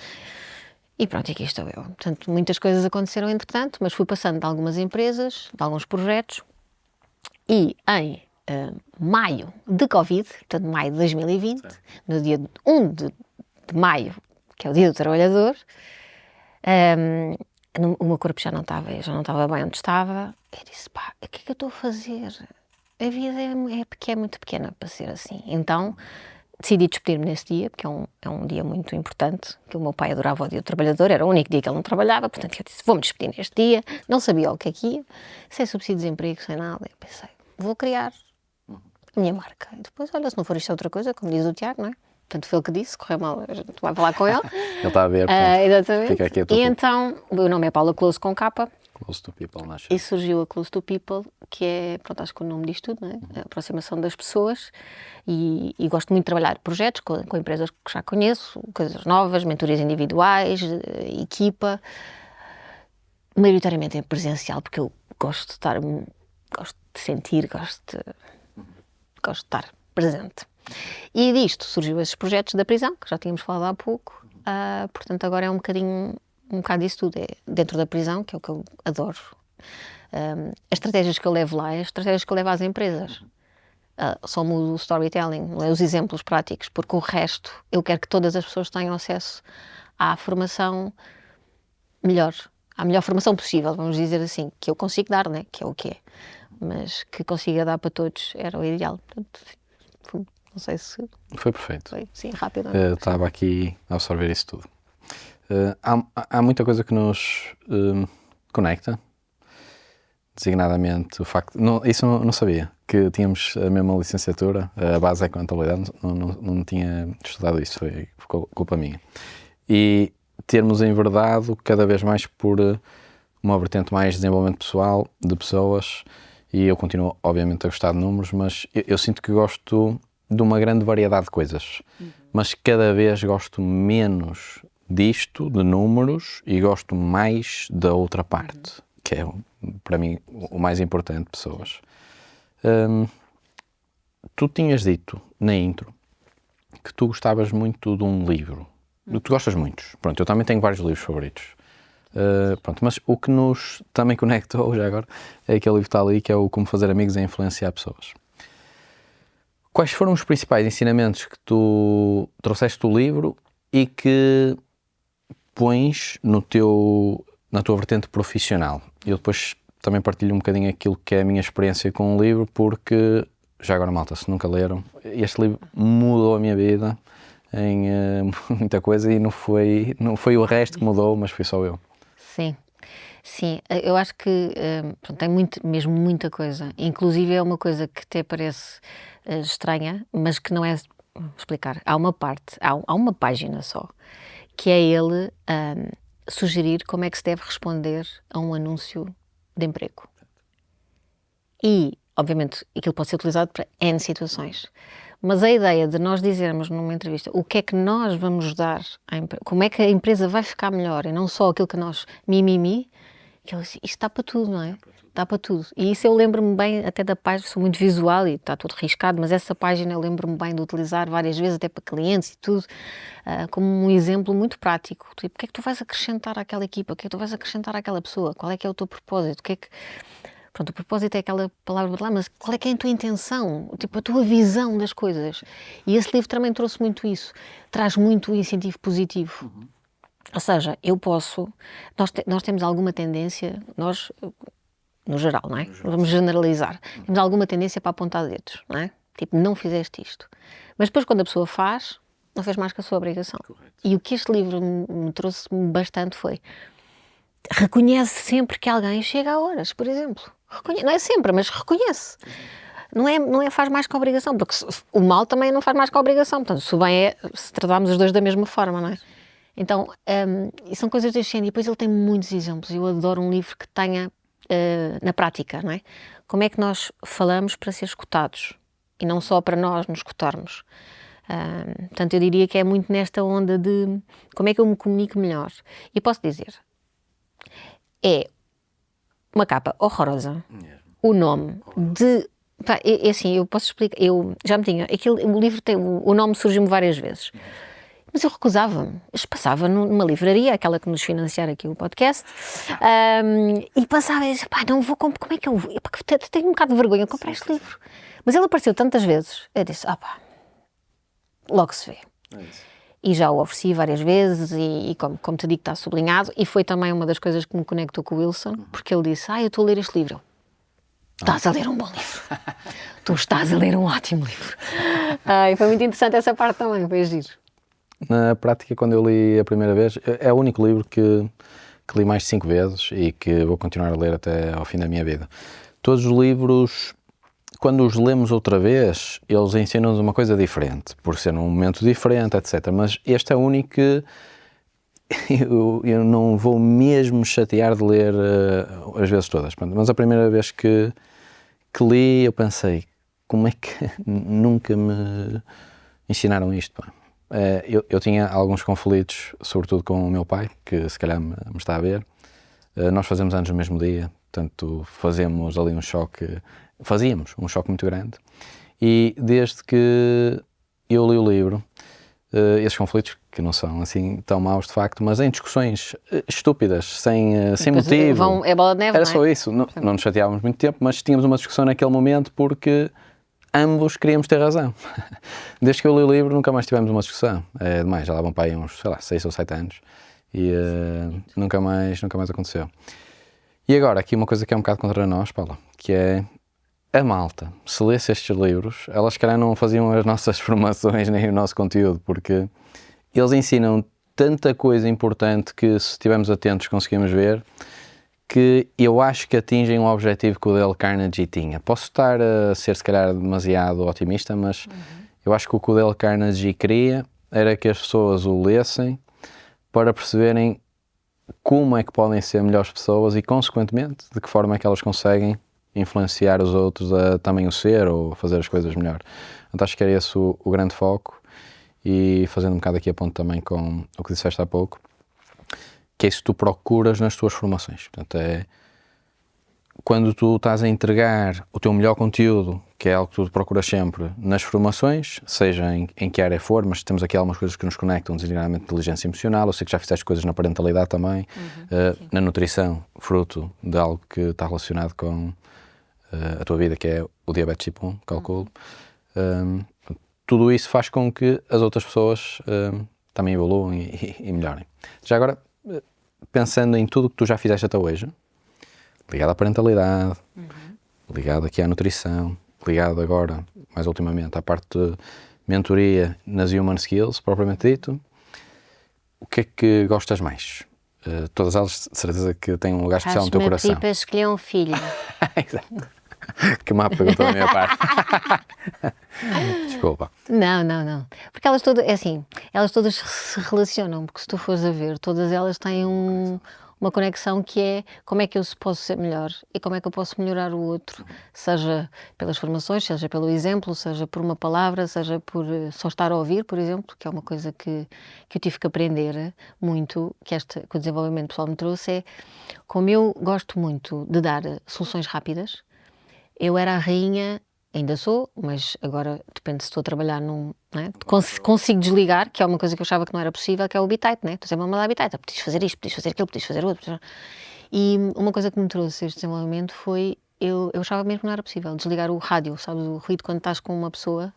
E pronto, aqui estou eu. Portanto, muitas coisas aconteceram entretanto, mas fui passando de algumas empresas, de alguns projetos, e em maio de Covid, portanto, maio de 2020, certo, no dia 1 de maio, que é o Dia do Trabalhador, o meu corpo já não estava bem onde estava. Eu disse, pá, o que é que eu estou a fazer? A vida é muito pequena para ser assim. Então, decidi despedir-me nesse dia, porque é um dia muito importante, que o meu pai adorava o Dia do Trabalhador, era o único dia que ele não trabalhava, portanto eu disse, vou-me despedir neste dia, não sabia o que é que ia, sem subsídio de desemprego, sem nada, eu pensei, vou criar a minha marca. E depois, olha, se não for isto outra coisa, como diz o Tiago, não é? Portanto, foi ele que disse, correu mal, a gente vai falar com ele. Ele está a ver, portanto, exatamente. Fica aqui a tua E então, o meu nome é Paula Close com capa. Close to People, nasce. E surgiu a Close to People, que é, pronto, acho que o nome diz tudo, não é? A aproximação das pessoas, e gosto muito de trabalhar projetos com empresas que já conheço, coisas novas, mentorias individuais, equipa, maioritariamente em presencial, porque eu gosto de sentir, gosto de estar presente. E disto surgiu esses projetos da prisão, que já tínhamos falado há pouco, portanto agora é um bocado disso tudo, é dentro da prisão, que é o que eu adoro. As estratégias que eu levo lá, as estratégias que eu levo às empresas. Só mudo o storytelling, os exemplos práticos, porque o resto, eu quero que todas as pessoas tenham acesso à formação melhor, à melhor formação possível, vamos dizer assim, que eu consigo dar, né? Que é o que é, mas que consiga dar para todos era o ideal. Portanto, não sei se... Foi perfeito. Foi, sim, rápido. Estava aqui a absorver isso tudo. Há muita coisa que nos conecta, designadamente o facto... Isso não sabia, que tínhamos a mesma licenciatura, a base é contabilidade, não tinha estudado isso, foi culpa minha. E termos enverdado cada vez mais por uma vertente mais de desenvolvimento pessoal, de pessoas, e eu continuo, obviamente, a gostar de números, mas eu sinto que gosto de uma grande variedade de coisas, mas cada vez gosto menos disto, de números, e gosto mais da outra parte, que é, para mim, o mais importante, pessoas. Tu tinhas dito, na intro, que tu gostavas muito de um livro. Tu gostas muitos. Pronto, eu também tenho vários livros favoritos. Pronto, mas o que nos também conectou, já agora, é aquele livro que está ali, que é o Como Fazer Amigos e Influenciar Pessoas. Quais foram os principais ensinamentos que tu trouxeste do livro e que pões na tua vertente profissional? Eu depois também partilho um bocadinho aquilo que é a minha experiência com o livro, porque, já agora, malta, se nunca leram, este livro mudou a minha vida em muita coisa, e não foi o resto que mudou, mas foi só eu. Sim, eu acho que pronto, tem mesmo muita coisa. Inclusive é uma coisa que até parece estranha, mas que não é. Vou explicar. Há uma página só, que é ele sugerir como é que se deve responder a um anúncio de emprego. E, obviamente, aquilo pode ser utilizado para N situações. Mas a ideia de nós dizermos numa entrevista o que é que nós vamos dar, como é que a empresa vai ficar melhor, e não só aquilo que nós que ele disse, isto dá para tudo, não é? Dá para tudo. E isso eu lembro-me bem até da página, sou muito visual e está tudo riscado, mas essa página eu lembro-me bem de utilizar várias vezes, até para clientes e tudo, como um exemplo muito prático. Tipo, o que é que tu vais acrescentar àquela equipa? O que é que tu vais acrescentar àquela pessoa? Qual é que é o teu propósito? Pronto, o propósito é aquela palavra de lá, mas qual é que é a tua intenção? Tipo, a tua visão das coisas. E esse livro também trouxe muito isso. Traz muito o incentivo positivo. Ou seja, nós temos alguma tendência, no geral, não é? Vamos generalizar. Temos alguma tendência para apontar dedos, não é? Tipo, não fizeste isto. Mas depois, quando a pessoa faz, não fez mais que a sua obrigação. Correto. E o que este livro me trouxe bastante foi: reconhece sempre que alguém chega a horas, por exemplo. Não é sempre, mas reconhece. Não é faz mais que a obrigação, porque o mal também não faz mais que a obrigação. Portanto, se o bem é se tratarmos os dois da mesma forma, não é? Então, são coisas deste género. E depois ele tem muitos exemplos. Eu adoro um livro que tenha na prática, não é? Como é que nós falamos para ser escutados e não só para nós nos escutarmos. Portanto, eu diria que é muito nesta onda de como é que eu me comunico melhor. E posso dizer, é uma capa horrorosa, o nome de... Pá, é assim, eu posso explicar, eu já me tinha... o livro tem... O nome surgiu-me várias vezes. Mas eu recusava-me. Eu passava numa livraria, aquela que nos financiar aqui o podcast, e passava e disse, pá, não vou comprar, como é que eu vou? Tenho um bocado de vergonha de comprar este livro. Mas ele apareceu tantas vezes, eu disse, pá, logo se vê. E já o ofereci várias vezes e como te digo, está sublinhado, e foi também uma das coisas que me conectou com o Wilson, porque ele disse, eu estou a ler este livro. Estás a ler um bom livro. Tu estás a ler um ótimo livro. E foi muito interessante essa parte também, foi giro. Na prática, quando eu li a primeira vez, é o único livro que li mais de 5 vezes e que vou continuar a ler até ao fim da minha vida. Todos os livros, quando os lemos outra vez, eles ensinam-nos uma coisa diferente, por ser num momento diferente, etc. Mas este é o único que eu não vou mesmo chatear de ler as vezes todas. Mas a primeira vez que li, eu pensei, como é que nunca me ensinaram isto, pá? Eu tinha alguns conflitos, sobretudo com o meu pai, que se calhar me está a ver. Nós fazemos anos no mesmo dia, portanto fazíamos um choque muito grande. E desde que eu li o livro, esses conflitos, que não são assim tão maus de facto, mas em discussões estúpidas, sem motivo. É bola de neve, Era só isso, não nos chateávamos muito tempo, mas tínhamos uma discussão naquele momento porque ambos queríamos ter razão. Desde que eu li o livro nunca mais tivemos uma discussão. É demais, já lá vão para aí uns, 6 ou 7 anos e nunca mais aconteceu. E agora, aqui uma coisa que é um bocado contra nós, Paula, que é a malta. Se lesse estes livros, elas se calhar não faziam as nossas formações nem o nosso conteúdo, porque eles ensinam tanta coisa importante que, se estivermos atentos, conseguimos ver, que eu acho que atingem o objetivo que o Dale Carnegie tinha. Posso estar a ser, se calhar, demasiado otimista, mas eu acho que o Dale Carnegie queria era que as pessoas o lessem para perceberem como é que podem ser melhores pessoas e, consequentemente, de que forma é que elas conseguem influenciar os outros a também o ser ou fazer as coisas melhor. Então acho que era esse o grande foco. E fazendo um bocado aqui a ponto também com o que disseste há pouco, que é isso que tu procuras nas tuas formações. Portanto, quando tu estás a entregar o teu melhor conteúdo, que é algo que tu procuras sempre nas formações, seja em que área for, mas temos aqui algumas coisas que nos conectam, designadamente inteligência emocional, eu sei que já fizeste coisas na parentalidade também, na nutrição, fruto de algo que está relacionado com a tua vida, que é o diabetes tipo 1, calculo. Tudo isso faz com que as outras pessoas também evoluam e melhorem. Já agora, pensando em tudo que tu já fizeste até hoje, ligado à parentalidade, ligado aqui à nutrição, ligado agora, mais ultimamente, à parte de mentoria nas Human Skills, propriamente dito, o que é que gostas mais? Todas elas, de certeza que têm um lugar especial no teu coração. Estás-me a pedir para escolher um filho. Exato. Que má pergunta da minha parte. Desculpa. Não. Porque elas todas, é assim, elas todas se relacionam, porque se tu fores a ver, todas elas têm uma conexão que é como é que eu posso ser melhor e como é que eu posso melhorar o outro, seja pelas formações, seja pelo exemplo, seja por uma palavra, seja por só estar a ouvir, por exemplo, que é uma coisa que eu tive que aprender muito, que o desenvolvimento pessoal me trouxe, é como eu gosto muito de dar soluções rápidas. Eu era a rainha, ainda sou, mas agora depende se estou a trabalhar num... Não é? Consigo desligar, que é uma coisa que eu achava que não era possível, que é o bitite, né? Estou sempre a mandar bitite, podes fazer isto, podes fazer aquilo, podes fazer outro. E uma coisa que me trouxe este desenvolvimento foi, eu achava mesmo que não era possível, desligar o rádio, sabes, o ruído quando estás com uma pessoa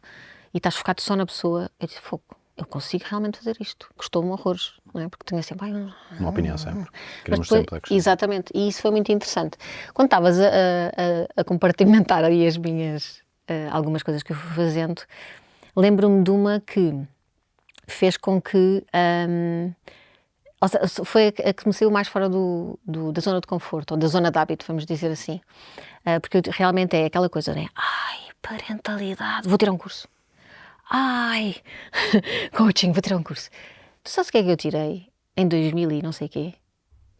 e estás focado só na pessoa. Eu disse, fogo, eu consigo realmente fazer isto. Custou-me horrores, não é? Porque tinha sempre... Uma opinião sempre. Queremos depois, sempre acrescentar. exatamente, e isso foi muito interessante. Quando estavas a compartimentar aí as minhas... algumas coisas que eu fui fazendo, lembro-me de uma que fez com que... ou seja, foi a que me saiu mais fora da zona de conforto, ou da zona de hábito, vamos dizer assim. Porque realmente é aquela coisa, né? Ai, parentalidade, vou tirar um curso. Ai, coaching, vou tirar um curso. Tu sabes o que é que eu tirei em 2000 e não sei o quê?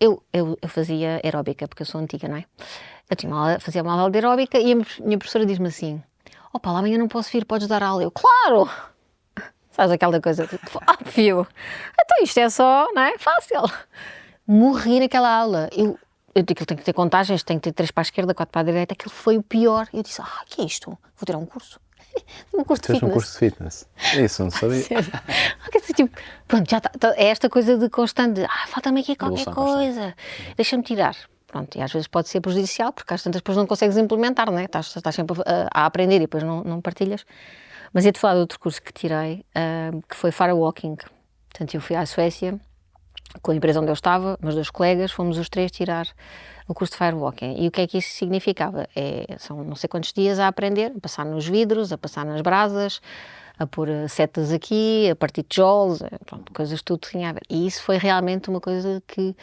Eu fazia aeróbica, porque eu sou antiga, não é? Eu fazia uma aula de aeróbica e a minha professora diz-me assim, ó Paula, amanhã não posso vir, podes dar aula. Eu, claro! Sabes aquela coisa, tipo, óbvio. Então isto é só, não é? Fácil. Morri naquela aula. Eu digo, tenho que ter contagens, tenho que ter 3 para a esquerda, 4 para a direita. Aquilo foi o pior. Eu disse, que é isto? Vou tirar um curso. Um curso de Tens fitness. um curso de fitness? Isso, não sabia. Tipo, pronto, já está. É esta coisa de constante, falta-me aqui qualquer Evolução coisa. Deixa-me tirar. Pronto, e às vezes pode ser prejudicial, porque às tantas depois não consegues implementar, não é? Estás sempre a aprender e depois não partilhas. Mas ia-te falar de outro curso que tirei, que foi Firewalking. Portanto, eu fui à Suécia, com a empresa onde eu estava, meus 2 colegas, fomos os 3 tirar o curso de Firewalking. E o que é que isso significava? São não sei quantos dias a aprender, a passar nos vidros, a passar nas brasas, a pôr setas aqui, a partir tijolos, pronto, coisas tudo tinha a ver. E isso foi realmente uma coisa que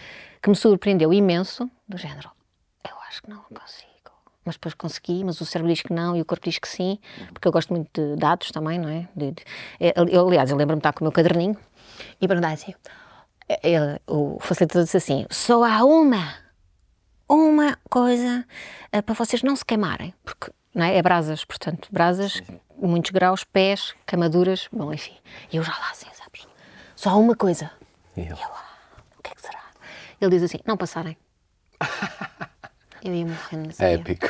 me surpreendeu imenso, do género, eu acho que não consigo. Mas depois consegui, mas o cérebro diz que não e o corpo diz que sim, porque eu gosto muito de dados também, não é? Aliás, eu lembro-me de estar com o meu caderninho e perguntar assim, o facilitador disse assim, só há uma coisa para vocês não se queimarem, porque não é? É brasas, portanto, brasas, muitos graus, pés, queimaduras, bom, enfim. E eu já lá assim, sabes? Só há uma coisa. E eu, o que é que será? Ele diz assim, não passarem. Eu ia morrendo nesse dia. épico.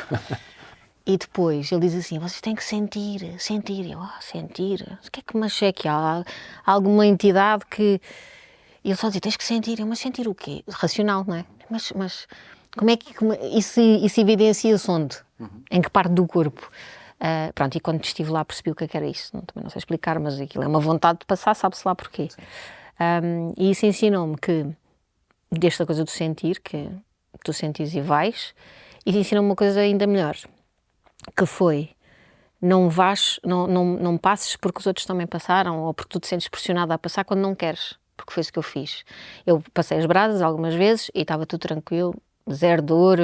E depois ele diz assim, vocês têm que sentir. E eu, sentir? O que é que me achei que há alguma entidade que... E ele só dizia, tens que sentir. Mas sentir o quê? Racional, não é? Mas como é que isso evidencia-se onde? Em que parte do corpo? Pronto, e quando estive lá percebi o que era isso. Também não sei explicar, mas aquilo é uma vontade de passar, sabe-se lá porquê. E isso ensinou-me que, desta coisa do sentir, que tu sentires e vais, e ensinou-me uma coisa ainda melhor, que foi, não passes porque os outros também passaram, ou porque tu te sentes pressionada a passar quando não queres, porque foi isso que eu fiz. Eu passei as brasas algumas vezes e estava tudo tranquilo, zero dor,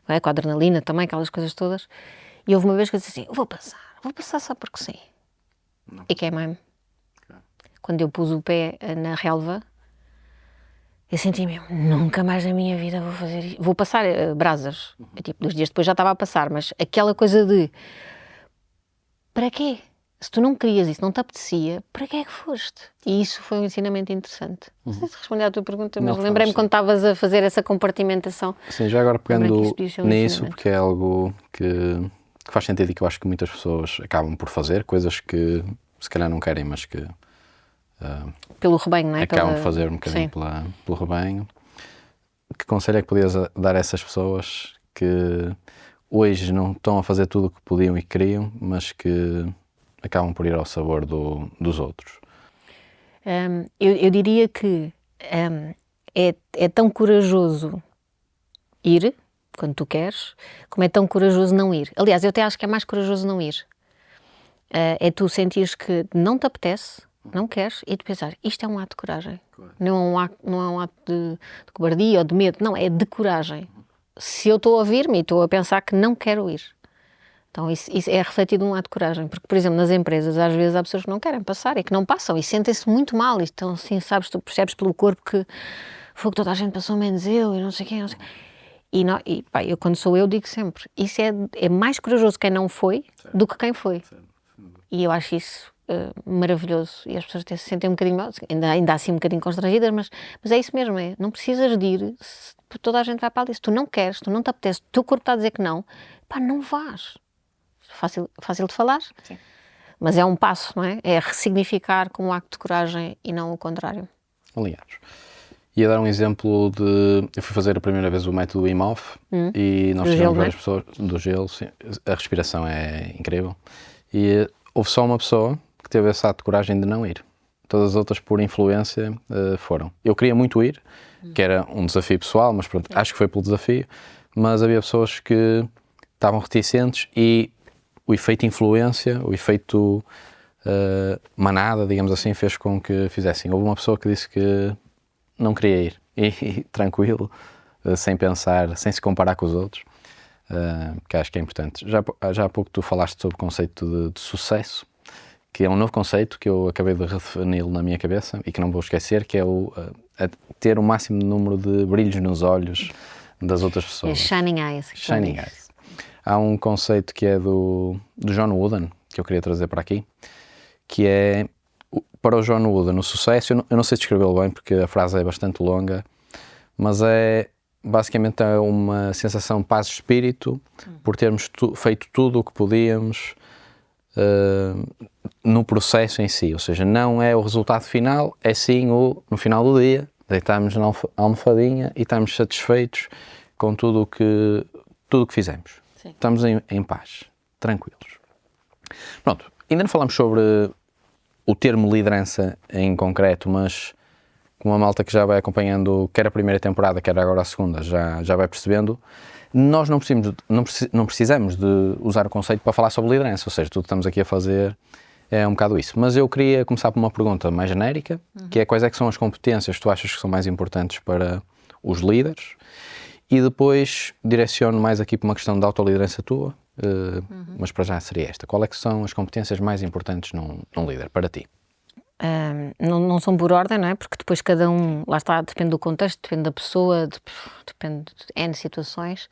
com a adrenalina também, aquelas coisas todas, e houve uma vez que eu disse assim, vou passar só porque sim. Não. E queimei-me. Quando eu pus o pé na relva, eu senti mesmo, nunca mais na minha vida vou fazer isto. Vou passar brasas. Tipo, 2 dias depois já estava a passar, mas aquela coisa de, para quê? Se tu não querias isso, não te apetecia, para que é que foste? E isso foi um ensinamento interessante. Não sei se respondi à tua pergunta, mas Não, lembrei-me sim. quando estavas a fazer essa compartimentação. Sim, já agora Lembrei que pegando isso podia ser um nisso, ensinamento. porque é algo que faz sentido e que eu acho que muitas pessoas acabam por fazer, coisas que se calhar não querem, mas que Pelo rebanho, não é? acabam por fazer um bocadinho pelo rebanho. Que conselho é que podias dar a essas pessoas que hoje não estão a fazer tudo o que podiam e queriam, mas que acabam por ir ao sabor dos outros? Eu diria que é tão corajoso ir, quando tu queres, como é tão corajoso não ir. Aliás, eu até acho que é mais corajoso não ir. É tu sentires que não te apetece, não queres, e tu pensar, isto é um ato de coragem. Claro. Não é um ato de cobardia ou de medo, não, é de coragem. Se eu estou a ouvir-me e estou a pensar que não quero ir. Então isso é refletido um ato de coragem, porque, por exemplo, nas empresas às vezes há pessoas que não querem passar e que não passam e sentem-se muito mal, e então assim, sabes, tu percebes pelo corpo que foi que toda a gente passou menos eu e não sei quem, não sei. E pá, eu quando sou eu digo sempre, isso é mais corajoso quem não foi do que quem foi. E eu acho isso maravilhoso, e as pessoas até se sentem um bocadinho mal, ainda assim um bocadinho constrangidas, mas é isso mesmo, não precisas de ir, toda a gente vai para ali, se tu não queres, tu não te apetece, o teu corpo está a dizer que não, pá, não vás. Fácil de falar, sim, mas é um passo, não é? É ressignificar como um acto de coragem e não o contrário. Alinhados. Ia dar um exemplo de... Eu fui fazer a primeira vez o método Wim Hof e nós tivemos várias pessoas... Do gelo, sim. A respiração é incrível. E houve só uma pessoa que teve esse ato de coragem de não ir. Todas as outras, por influência, foram. Eu queria muito ir, que era um desafio pessoal, mas pronto, acho que foi pelo desafio. Mas havia pessoas que estavam reticentes e o efeito influência, o efeito manada, digamos assim, fez com que fizessem. Houve uma pessoa que disse que não queria ir, e tranquilo, sem pensar, sem se comparar com os outros, que acho que é importante. Já há pouco tu falaste sobre o conceito de sucesso, que é um novo conceito que eu acabei de redefinir na minha cabeça e que não vou esquecer, que é ter o máximo número de brilhos nos olhos das outras pessoas. É shining eyes. Shining eyes. Há um conceito que é do John Wooden, que eu queria trazer para aqui, que é, para o John Wooden, o sucesso, eu não sei descrevê-lo bem porque a frase é bastante longa, mas basicamente é uma sensação de paz de espírito por termos feito tudo o que podíamos no processo em si, ou seja, não é o resultado final, é sim no final do dia, deitarmos na almofadinha e estamos satisfeitos com tudo o que fizemos. Sim. Estamos em paz, tranquilos. Pronto, ainda não falamos sobre o termo liderança em concreto, mas como a malta que já vai acompanhando quer a primeira temporada, quer agora a segunda, já vai percebendo, nós não precisamos de usar o conceito para falar sobre liderança, ou seja, tudo que estamos aqui a fazer é um bocado isso. Mas eu queria começar por uma pergunta mais genérica, que é quais é que são as competências que tu achas que são mais importantes para os líderes, e depois direciono mais aqui para uma questão de autoliderança tua, mas para já seria esta. Qual é que são as competências mais importantes num líder, para ti? Não são por ordem, não é? Porque depois cada um, lá está, depende do contexto, depende da pessoa, depende de N situações.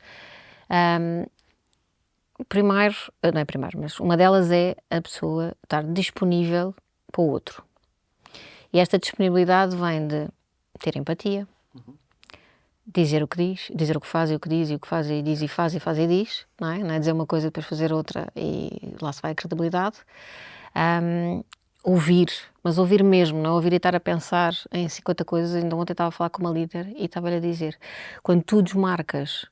Primeiro, não é primeiro, mas uma delas é a pessoa estar disponível para o outro. E esta disponibilidade vem de ter empatia, dizer o que diz, dizer o que faz e o que diz, e o que faz e diz e faz e diz, não é? Não é dizer uma coisa e depois fazer outra e lá se vai a credibilidade. Ouvir, mas ouvir mesmo, não ouvir e estar a pensar em 50 coisas. Ainda ontem estava a falar com uma líder e estava-lhe a dizer, quando tu desmarcas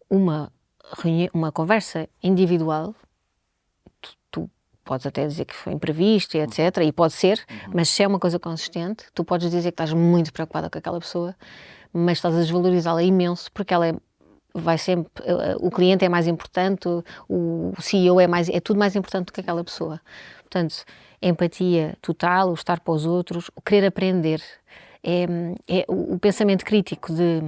uma conversa individual, tu podes até dizer que foi imprevisto e etc, e pode ser, mas se é uma coisa consistente, tu podes dizer que estás muito preocupada com aquela pessoa, mas estás a desvalorizá-la imenso, porque ela vai sempre, o cliente é mais importante, o CEO é tudo mais importante do que aquela pessoa. Portanto, empatia total, o estar para os outros, o querer aprender, é o pensamento crítico de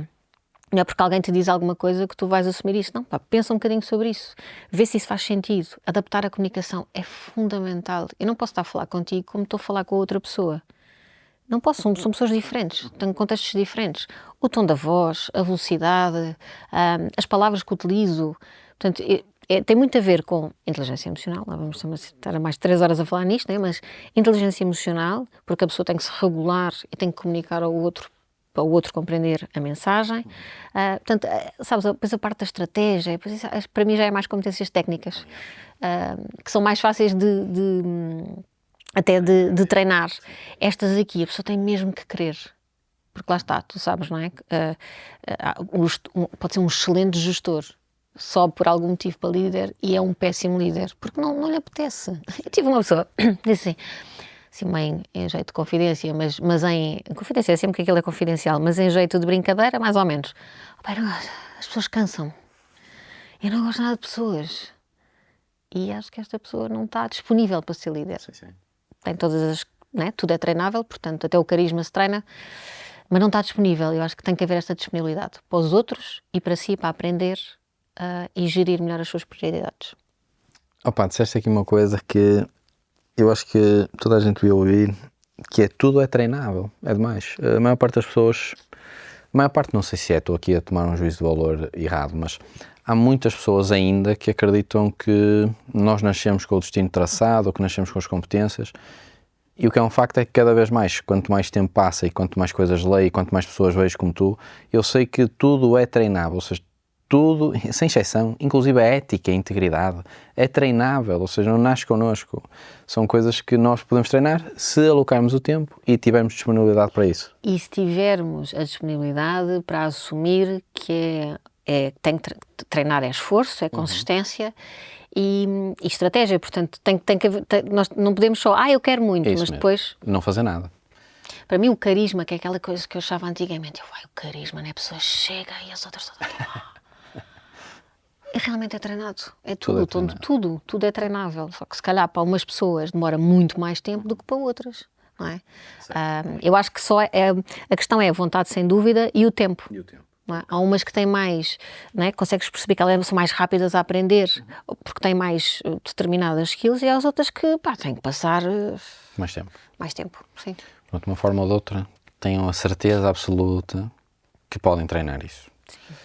não é porque alguém te diz alguma coisa que tu vais assumir isso. Não, pá, pensa um bocadinho sobre isso, vê se isso faz sentido. Adaptar a comunicação é fundamental. Eu não posso estar a falar contigo como estou a falar com a outra pessoa. Não posso, são pessoas diferentes, têm contextos diferentes. O tom da voz, a velocidade, as palavras que utilizo. Portanto, tem muito a ver com inteligência emocional, não vamos estar mais de 3 horas a falar nisto, né? Mas inteligência emocional, porque a pessoa tem que se regular e tem que comunicar ao outro, para o outro compreender a mensagem. Portanto, sabes, depois a parte da estratégia, depois isso, para mim já é mais competências técnicas, que são mais fáceis até de treinar. Estas aqui, a pessoa tem mesmo que querer. Porque lá está, tu sabes, não é? Pode ser um excelente gestor, só por algum motivo para líder, e é um péssimo líder, porque não lhe apetece. Eu tive uma pessoa, disse assim meio em jeito de confidência, mas em confidência é sempre que aquilo é confidencial, mas em jeito de brincadeira, mais ou menos. As pessoas cansam. Eu não gosto nada de pessoas. E acho que esta pessoa não está disponível para ser líder. Sim. Tem todas as... Né? Tudo é treinável, portanto, até o carisma se treina, mas não está disponível. Eu acho que tem que haver esta disponibilidade para os outros e para si, para aprender e gerir melhor as suas prioridades. Disseste aqui uma coisa que eu acho que toda a gente devia ouvir, que tudo é treinável, é demais. A maior parte das pessoas, não sei se estou aqui a tomar um juízo de valor errado, mas há muitas pessoas ainda que acreditam que nós nascemos com o destino traçado ou que nascemos com as competências. E o que é um facto é que cada vez mais, quanto mais tempo passa e quanto mais coisas leio e quanto mais pessoas vejo como tu, eu sei que tudo é treinável, ou seja, tudo, sem exceção, inclusive a ética e a integridade, é treinável, ou seja, não nasce connosco. São coisas que nós podemos treinar se alocarmos o tempo e tivermos disponibilidade para isso. E se tivermos a disponibilidade para assumir que tem que treinar é esforço, é consistência e estratégia, portanto tem que haver, nós não podemos só, eu quero muito, mas mesmo. Depois... Não fazer nada. Para mim o carisma, que é aquela coisa que eu achava antigamente, o carisma, né? A pessoa chega e as outras todas... Realmente é treinado, é tudo é treinável, só que se calhar para umas pessoas demora muito mais tempo do que para outras, não é? Eu acho que a questão é a vontade sem dúvida e o tempo. Não é? Há umas que têm mais, não é? Consegues perceber que elas são mais rápidas a aprender porque têm mais determinadas skills, e há as outras que têm que passar mais tempo, sim. De uma forma ou de outra, tenham a certeza absoluta que podem treinar isso. Sim.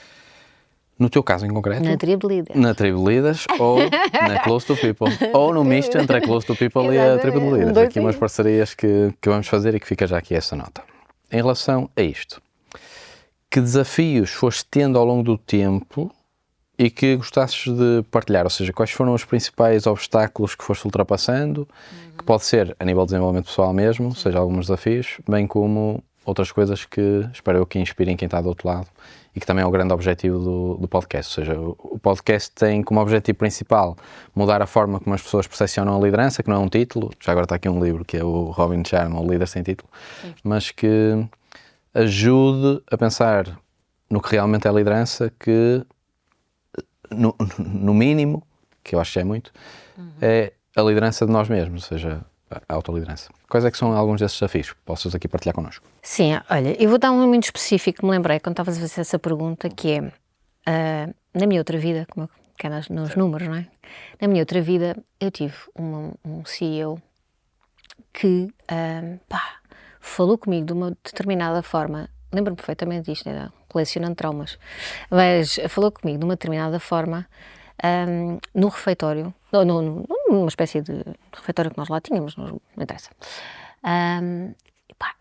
No teu caso em concreto? Na tribo de líderes. Na tribo de líderes ou na Close to People. Ou no misto entre a Close to People e a tribo de líderes. Aqui umas parcerias que vamos fazer e que fica já aqui essa nota. Em relação a isto, que desafios foste tendo ao longo do tempo e que gostasses de partilhar? Ou seja, quais foram os principais obstáculos que foste ultrapassando, que pode ser a nível de desenvolvimento pessoal mesmo, ou seja, alguns desafios, bem como outras coisas que espero eu que inspirem quem está do outro lado e que também é o grande objetivo do podcast. Ou seja, o podcast tem como objetivo principal mudar a forma como as pessoas percepcionam a liderança, que não é um título, já agora está aqui um livro que é o Robin Sharma, o Líder Sem Título, mas que ajude a pensar no que realmente é a liderança, que no mínimo, que eu acho que é muito, é a liderança de nós mesmos, ou seja, a autoliderança. Quais é que são alguns desses desafios que possas aqui partilhar connosco? Sim, olha, eu vou dar um muito específico que me lembrei quando estavas a fazer essa pergunta, que é, na minha outra vida, como que é nos números, não é? Na minha outra vida, eu tive um CEO que, falou comigo de uma determinada forma, lembro-me perfeitamente disto, era colecionando traumas, mas falou comigo de uma determinada forma, no refeitório, numa espécie de refeitório que nós lá tínhamos, não interessa,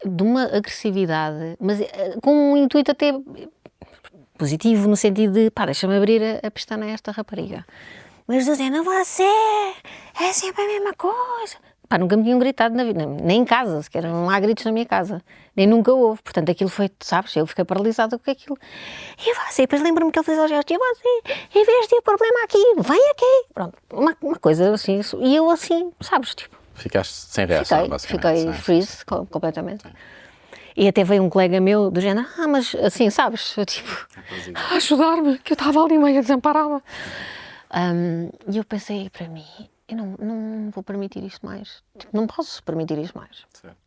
de uma agressividade, mas com um intuito até positivo, no sentido de, deixa-me abrir a pestana a esta rapariga. Mas dizendo, você é sempre a mesma coisa. Nunca me tinham gritado na vida, nem em casa, sequer não há gritos na minha casa, nem nunca houve, portanto aquilo foi, sabes, eu fiquei paralisada com aquilo. E você, depois lembro-me que ele fez ao gesto, e você, em vez de ter problema aqui, vem aqui, pronto, uma coisa assim, e eu assim, sabes, tipo... Ficaste sem reação, basicamente. Fiquei freeze, completamente. E até veio um colega meu do género, mas assim, sabes, tipo, ajudar-me, que eu estava ali meio desamparada. E eu pensei para mim, eu não vou permitir isto mais. Tipo, não posso permitir isto mais. Certo.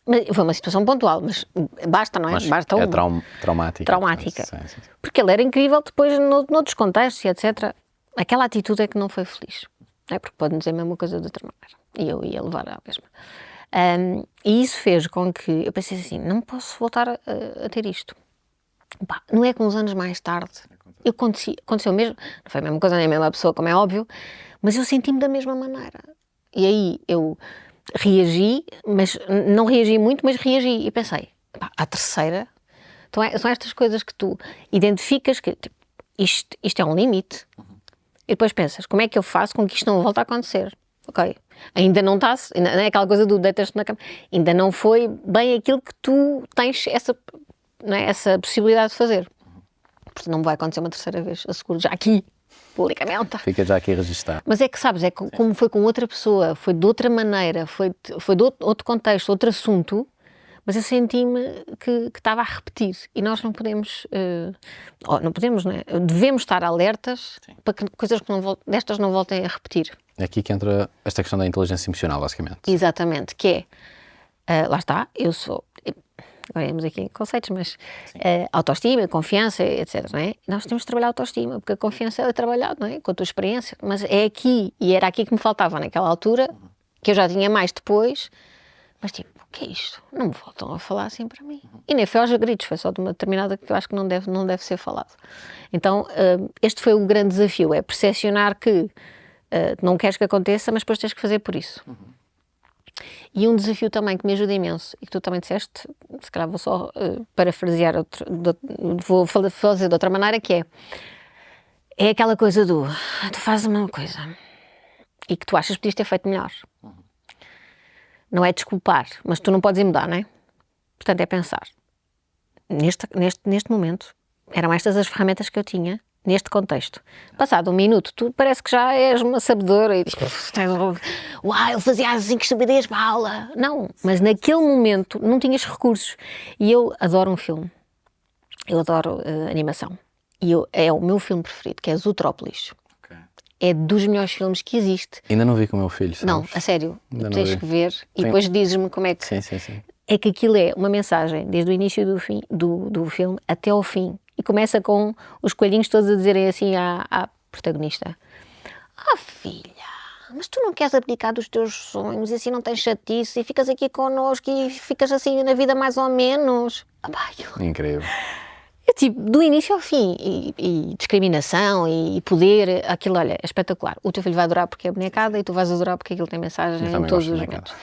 Mas foi uma situação pontual, mas basta, não é? Mas basta é traumática. Traumática. Sim. Porque ele era incrível depois noutros contextos e etc. Aquela atitude é que não foi feliz. É porque pode dizer a mesma coisa de outra maneira. E eu ia levar à mesma. E isso fez com que eu pensei assim, não posso voltar a ter isto. Não é que uns anos mais tarde Aconteceu mesmo, não foi a mesma coisa, nem a mesma pessoa, como é óbvio, mas eu senti-me da mesma maneira. E aí eu reagi, mas não reagi muito, mas reagi e pensei, pá, a terceira, então são estas coisas que tu identificas que tipo, isto é um limite. E depois pensas, como é que eu faço com que isto não volte a acontecer? Ok, ainda não está, não é aquela coisa do deitas-te na cama, ainda não foi bem aquilo que tu tens não é, essa possibilidade de fazer. Porque não vai acontecer uma terceira vez, asseguro já aqui, publicamente. Fica já aqui registado. Mas é que sabes, como foi com outra pessoa, foi de outra maneira, foi de outro contexto, outro assunto, mas eu senti-me que estava a repetir. E nós não podemos, não podemos, né? Devemos estar alertas para que coisas destas não voltem a repetir. É aqui que entra esta questão da inteligência emocional, basicamente. Exatamente, que é, lá está, eu sou, agora íamos aqui em conceitos, mas autoestima, confiança, etc. Não é? Nós temos de trabalhar a autoestima, porque a confiança é trabalhada, não é? Com a tua experiência, mas é aqui, e era aqui que me faltava naquela altura, que eu já tinha mais depois, mas tipo, o que é isto? Não me voltam a falar assim para mim. E nem foi aos gritos, foi só de uma determinada que eu acho que não deve ser falado. Então, este foi o grande desafio, é percepcionar que não queres que aconteça, mas depois tens que fazer por isso. E um desafio também que me ajuda imenso, e que tu também disseste, se calhar vou só parafrasear, vou fazer de outra maneira, que é aquela coisa tu fazes uma coisa e que tu achas que podias ter feito melhor. Não é desculpar, mas tu não podes ir mudar, não é? Portanto, é pensar, neste momento, eram estas as ferramentas que eu tinha, neste contexto. Passado um minuto, tu parece que já és uma sabedora e dizes, uau, eu fazia assim que estupidez para a aula. Não, mas naquele momento não tinhas recursos. E eu adoro um filme, eu adoro animação. E é o meu filme preferido, que é Zootrópolis. Okay. É dos melhores filmes que existe. Ainda não vi com o meu filho, sabes? Não, a sério, tens que ver e depois dizes-me como é que... Sim. É que aquilo é uma mensagem, desde o início do filme até ao fim. E começa com os coelhinhos todos a dizerem assim à protagonista: filha, mas tu não queres abdicar dos teus sonhos e assim não tens chatice e ficas aqui connosco e ficas assim na vida mais ou menos. Incrível. É tipo, do início ao fim, e discriminação e poder, aquilo, olha, é espetacular. O teu filho vai adorar porque é bonecada e tu vais adorar porque aquilo tem mensagem em todos os momentos.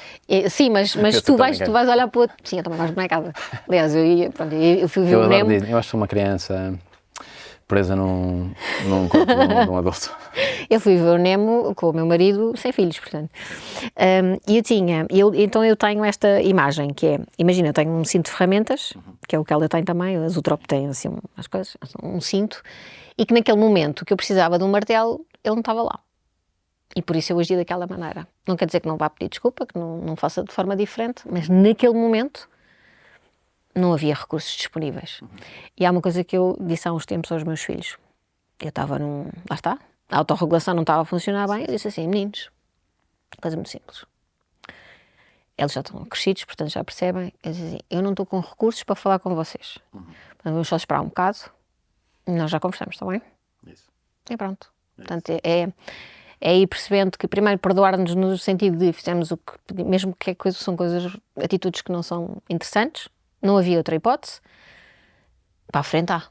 Sim, mas tu vais olhar para o outro. Sim, eu também gosto de bonecada. Aliás, eu fui ver o Nemo. Eu acho que sou uma criança presa num corpo de um adulto. Eu fui ver o Nemo com o meu marido, sem filhos, portanto. Então eu tenho esta imagem, que é, imagina, eu tenho um cinto de ferramentas, que é o que ela tem também, a Zootrop tem assim umas coisas, um cinto, e que naquele momento que eu precisava de um martelo, ele não estava lá. E por isso eu agi daquela maneira. Não quer dizer que não vá pedir desculpa, que não faça de forma diferente, mas naquele momento não havia recursos disponíveis. E há uma coisa que eu disse há uns tempos aos meus filhos. Eu estava lá está, a autorregulação não estava a funcionar bem, eu disse assim, meninos, coisa muito simples. Eles já estão crescidos, portanto já percebem, eu disse assim, eu não estou com recursos para falar com vocês. Portanto, vamos só esperar um bocado, e nós já conversamos, está bem? Isso. E pronto. Portanto, é ir percebendo que primeiro perdoar-nos no sentido de fizemos o que, mesmo que são atitudes que não são interessantes, não havia outra hipótese, para a frente há.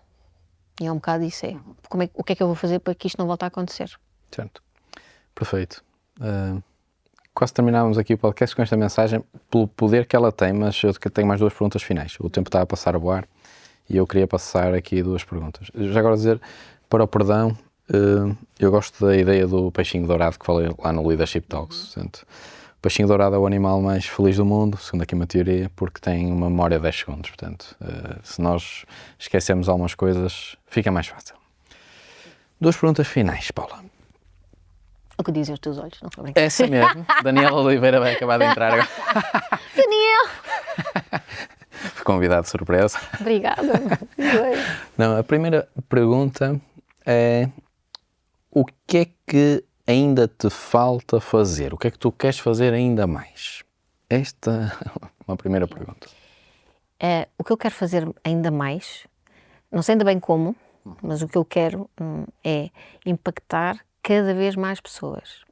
E é um bocado isso, o que é que eu vou fazer para que isto não volte a acontecer? Certo. Perfeito. Quase terminávamos aqui o podcast com esta mensagem, pelo poder que ela tem, mas eu tenho mais duas perguntas finais. O tempo está a passar a voar e eu queria passar aqui duas perguntas. Já agora dizer, para o perdão, eu gosto da ideia do peixinho dourado que falei lá no Leadership Talks. Portanto, o peixinho dourado é o animal mais feliz do mundo, segundo aqui uma teoria, porque tem uma memória de 10 segundos. Portanto, se nós esquecemos algumas coisas, fica mais fácil. Duas perguntas finais, Paula. O que dizem os teus olhos, não foi brincar. Essa mesmo. Daniela Oliveira vai acabar de entrar agora. Daniel! Fui convidado de surpresa. Obrigada. Não, a primeira pergunta é: o que é que ainda te falta fazer? O que é que tu queres fazer ainda mais? Esta é uma primeira pergunta. O que eu quero fazer ainda mais, não sei ainda bem como, mas o que eu quero é impactar cada vez mais pessoas.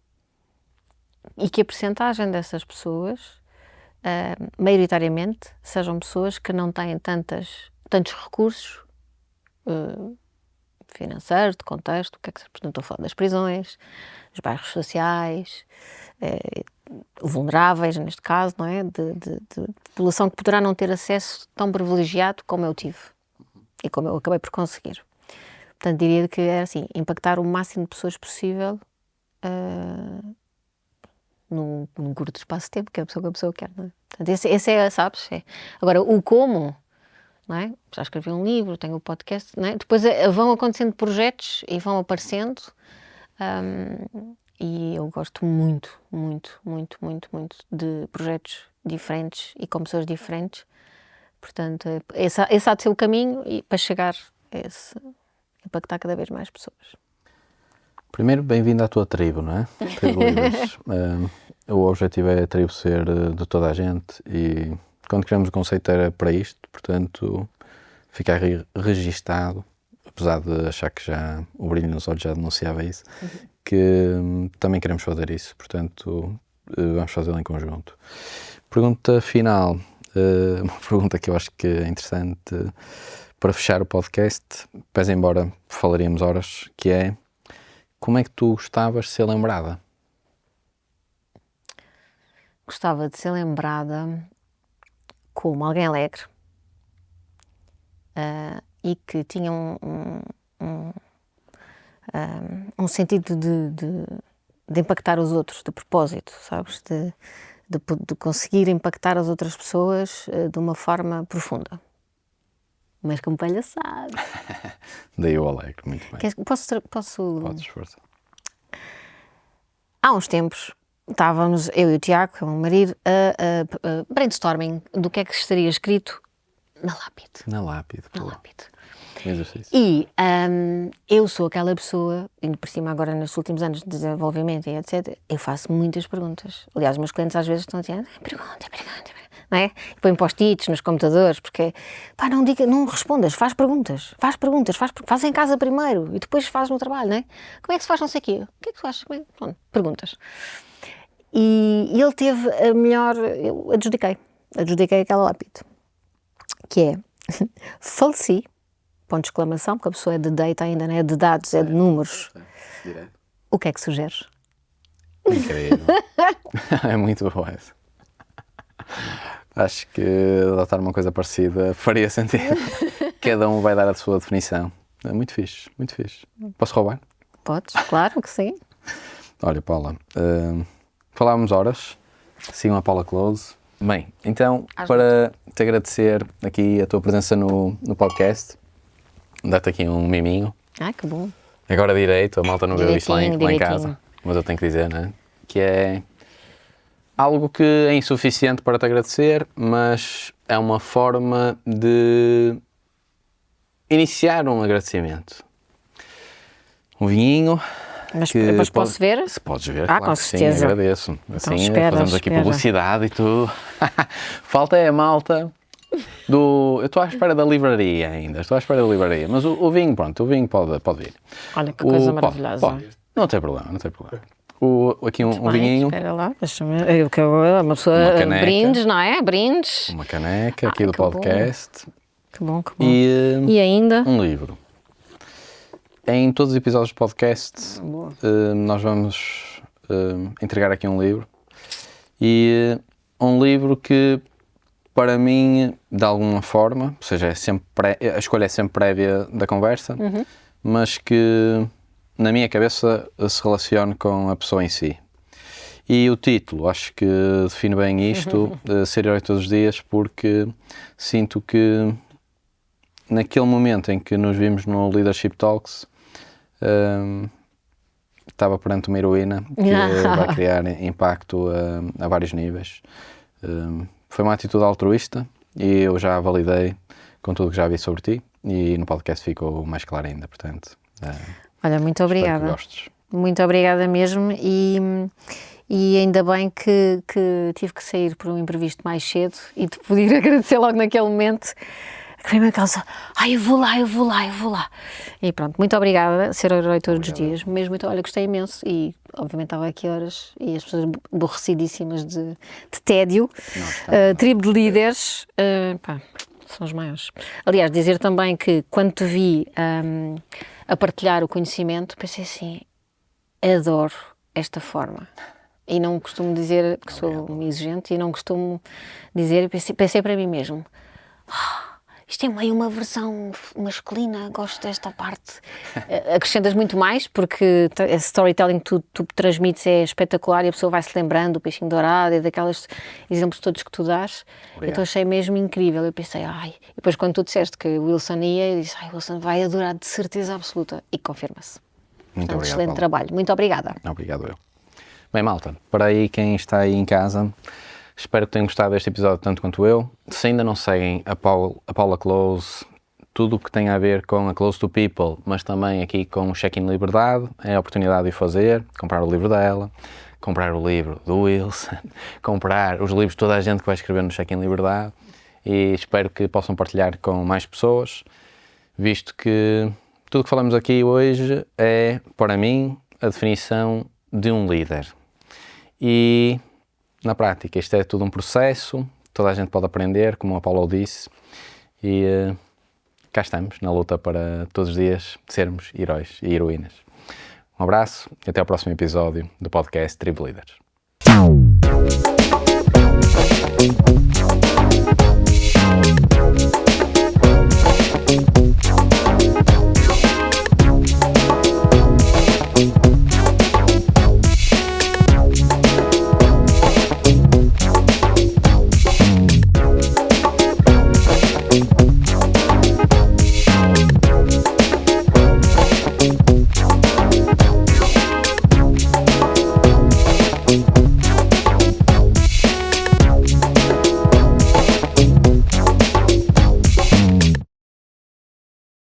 E que a percentagem dessas pessoas, maioritariamente, sejam pessoas que não têm tantos recursos financeiros, de contexto, o que é que, portanto, estou a falar das prisões, dos bairros sociais, vulneráveis, neste caso, não é? De população que poderá não ter acesso tão privilegiado como eu tive e como eu acabei por conseguir. Portanto, diria que era assim, impactar o máximo de pessoas possível num curto espaço de tempo, que é a pessoa quer, não é? Portanto, esse é, sabes? É. Agora, o como, não é? Já escrevi um livro, tenho um podcast, não é? Depois vão acontecendo projetos e vão aparecendo, e eu gosto muito de projetos diferentes e com pessoas diferentes. Portanto, esse há de ser o caminho e para chegar a esse, impactar cada vez mais pessoas. Primeiro, bem-vindo à tua tribo, não é? Tribo Líderes. O objetivo é a tribo ser de toda a gente e quando criamos o conceito era para isto, portanto, ficar registado, apesar de achar que já o brilho nos olhos já denunciava isso, que também queremos fazer isso, portanto, vamos fazê-lo em conjunto. Pergunta final, uma pergunta que eu acho que é interessante para fechar o podcast, pese embora falaríamos horas, que é: como é que tu gostavas de ser lembrada? Gostava de ser lembrada como alguém alegre e que tinha um sentido de impactar os outros, de propósito, sabes? De conseguir impactar as outras pessoas de uma forma profunda. Mas com palhaçada. Daí o alegre, muito bem. Posso... Podes, força. Há uns tempos estávamos, eu e o Tiago, que é o meu marido, a brainstorming do que é que estaria escrito na lápide. Na lápide. Na lápide. Exercício. E eu sou aquela pessoa, indo por cima agora nestes últimos anos de desenvolvimento e etc., eu faço muitas perguntas. Aliás, os meus clientes às vezes estão dizendo, pergunta, não é? E põem post-its nos computadores, porque, pá, não respondas, faz perguntas, faz em casa primeiro e depois faz no trabalho, não é? Como é que se faz não sei o quê? O que é que tu achas? Bom, perguntas. E ele teve a melhor, eu adjudiquei aquela lápide, que é, faleci, ponto de exclamação, porque a pessoa é de data ainda, não é de dados, é de números. Direto. O que é que sugeres? Incrível. É muito boa essa. Acho que adotar uma coisa parecida faria sentido. Cada um vai dar a sua definição. É muito fixe, muito fixe. Posso roubar? Podes, claro que sim. Olha, Paula, falámos horas, sigam a Paula Close. Bem, então, para te agradecer aqui a tua presença no podcast, dar-te aqui um miminho. Ah, que bom. Agora direito, a malta não viu isto lá em casa, mas eu tenho que dizer, né? Que é algo que é insuficiente para te agradecer, mas é uma forma de iniciar um agradecimento. Um vinhinho. Mas posso ver? Se podes ver, claro, com certeza. Sim, agradeço. Então, assim, fazemos aqui publicidade e tudo. Falta é a malta eu estou à espera da livraria ainda, mas o vinho, pronto, o vinho pode vir. Olha que coisa maravilhosa. Pode. Não tem problema. Aqui um vinhinho. Espera lá, deixa-me. Uma pessoa. Brindes, não é? Brindes. Uma caneca aqui do podcast. Que bom. E ainda? Um livro. Em todos os episódios do podcast, nós vamos entregar aqui um livro. E um livro que, para mim, de alguma forma, ou seja, a escolha é sempre prévia da conversa, mas que na minha cabeça se relaciona com a pessoa em si. E o título, acho que define bem isto, Ser Herói Todos os Dias, porque sinto que naquele momento em que nos vimos no Leadership Talks, estava perante uma heroína que vai criar impacto a vários níveis. Foi uma atitude altruísta e eu já validei com tudo que já vi sobre ti e no podcast ficou mais claro ainda, portanto... Olha, muito obrigada. Que gostes. Muito obrigada mesmo e ainda bem que tive que sair por um imprevisto mais cedo e te poder agradecer logo naquele momento. Que veio-me aquela coisa, eu vou lá. E pronto, muito obrigada, Ser Herói Todos os Dias. Mesmo, então, olha, gostei imenso e obviamente estava aqui horas e as pessoas aborrecidíssimas de tédio. Tribo de líderes, são os maiores. Aliás, dizer também que quando te vi a partilhar o conhecimento, pensei assim, adoro esta forma. E não costumo dizer, que sou exigente, e não costumo dizer, pensei para mim mesmo, isto é meio uma versão masculina, gosto desta parte. Acrescentas muito mais, porque a storytelling que tu transmites é espetacular e a pessoa vai se lembrando do peixinho dourado e daqueles exemplos todos que tu dás. Obrigado. Então achei mesmo incrível. Eu pensei, depois quando tu disseste que o Wilson ia, eu disse, o Wilson vai adorar de certeza absoluta. E confirma-se. Muito obrigado, excelente Paula. trabalho. Muito obrigada. Obrigado eu. Bem, malta, para aí quem está aí em casa, espero que tenham gostado deste episódio tanto quanto eu. Se ainda não seguem a Paula Close, tudo o que tem a ver com a Close to People, mas também aqui com o Check-in Liberdade, é a oportunidade de o fazer, comprar o livro dela, comprar o livro do Wilson, comprar os livros de toda a gente que vai escrever no Check-in Liberdade, e espero que possam partilhar com mais pessoas, visto que tudo o que falamos aqui hoje é, para mim, a definição de um líder. E, na prática, isto é tudo um processo, toda a gente pode aprender, como a Paula disse, e cá estamos, na luta para todos os dias sermos heróis e heroínas. Um abraço e até ao próximo episódio do podcast Tribe Leaders.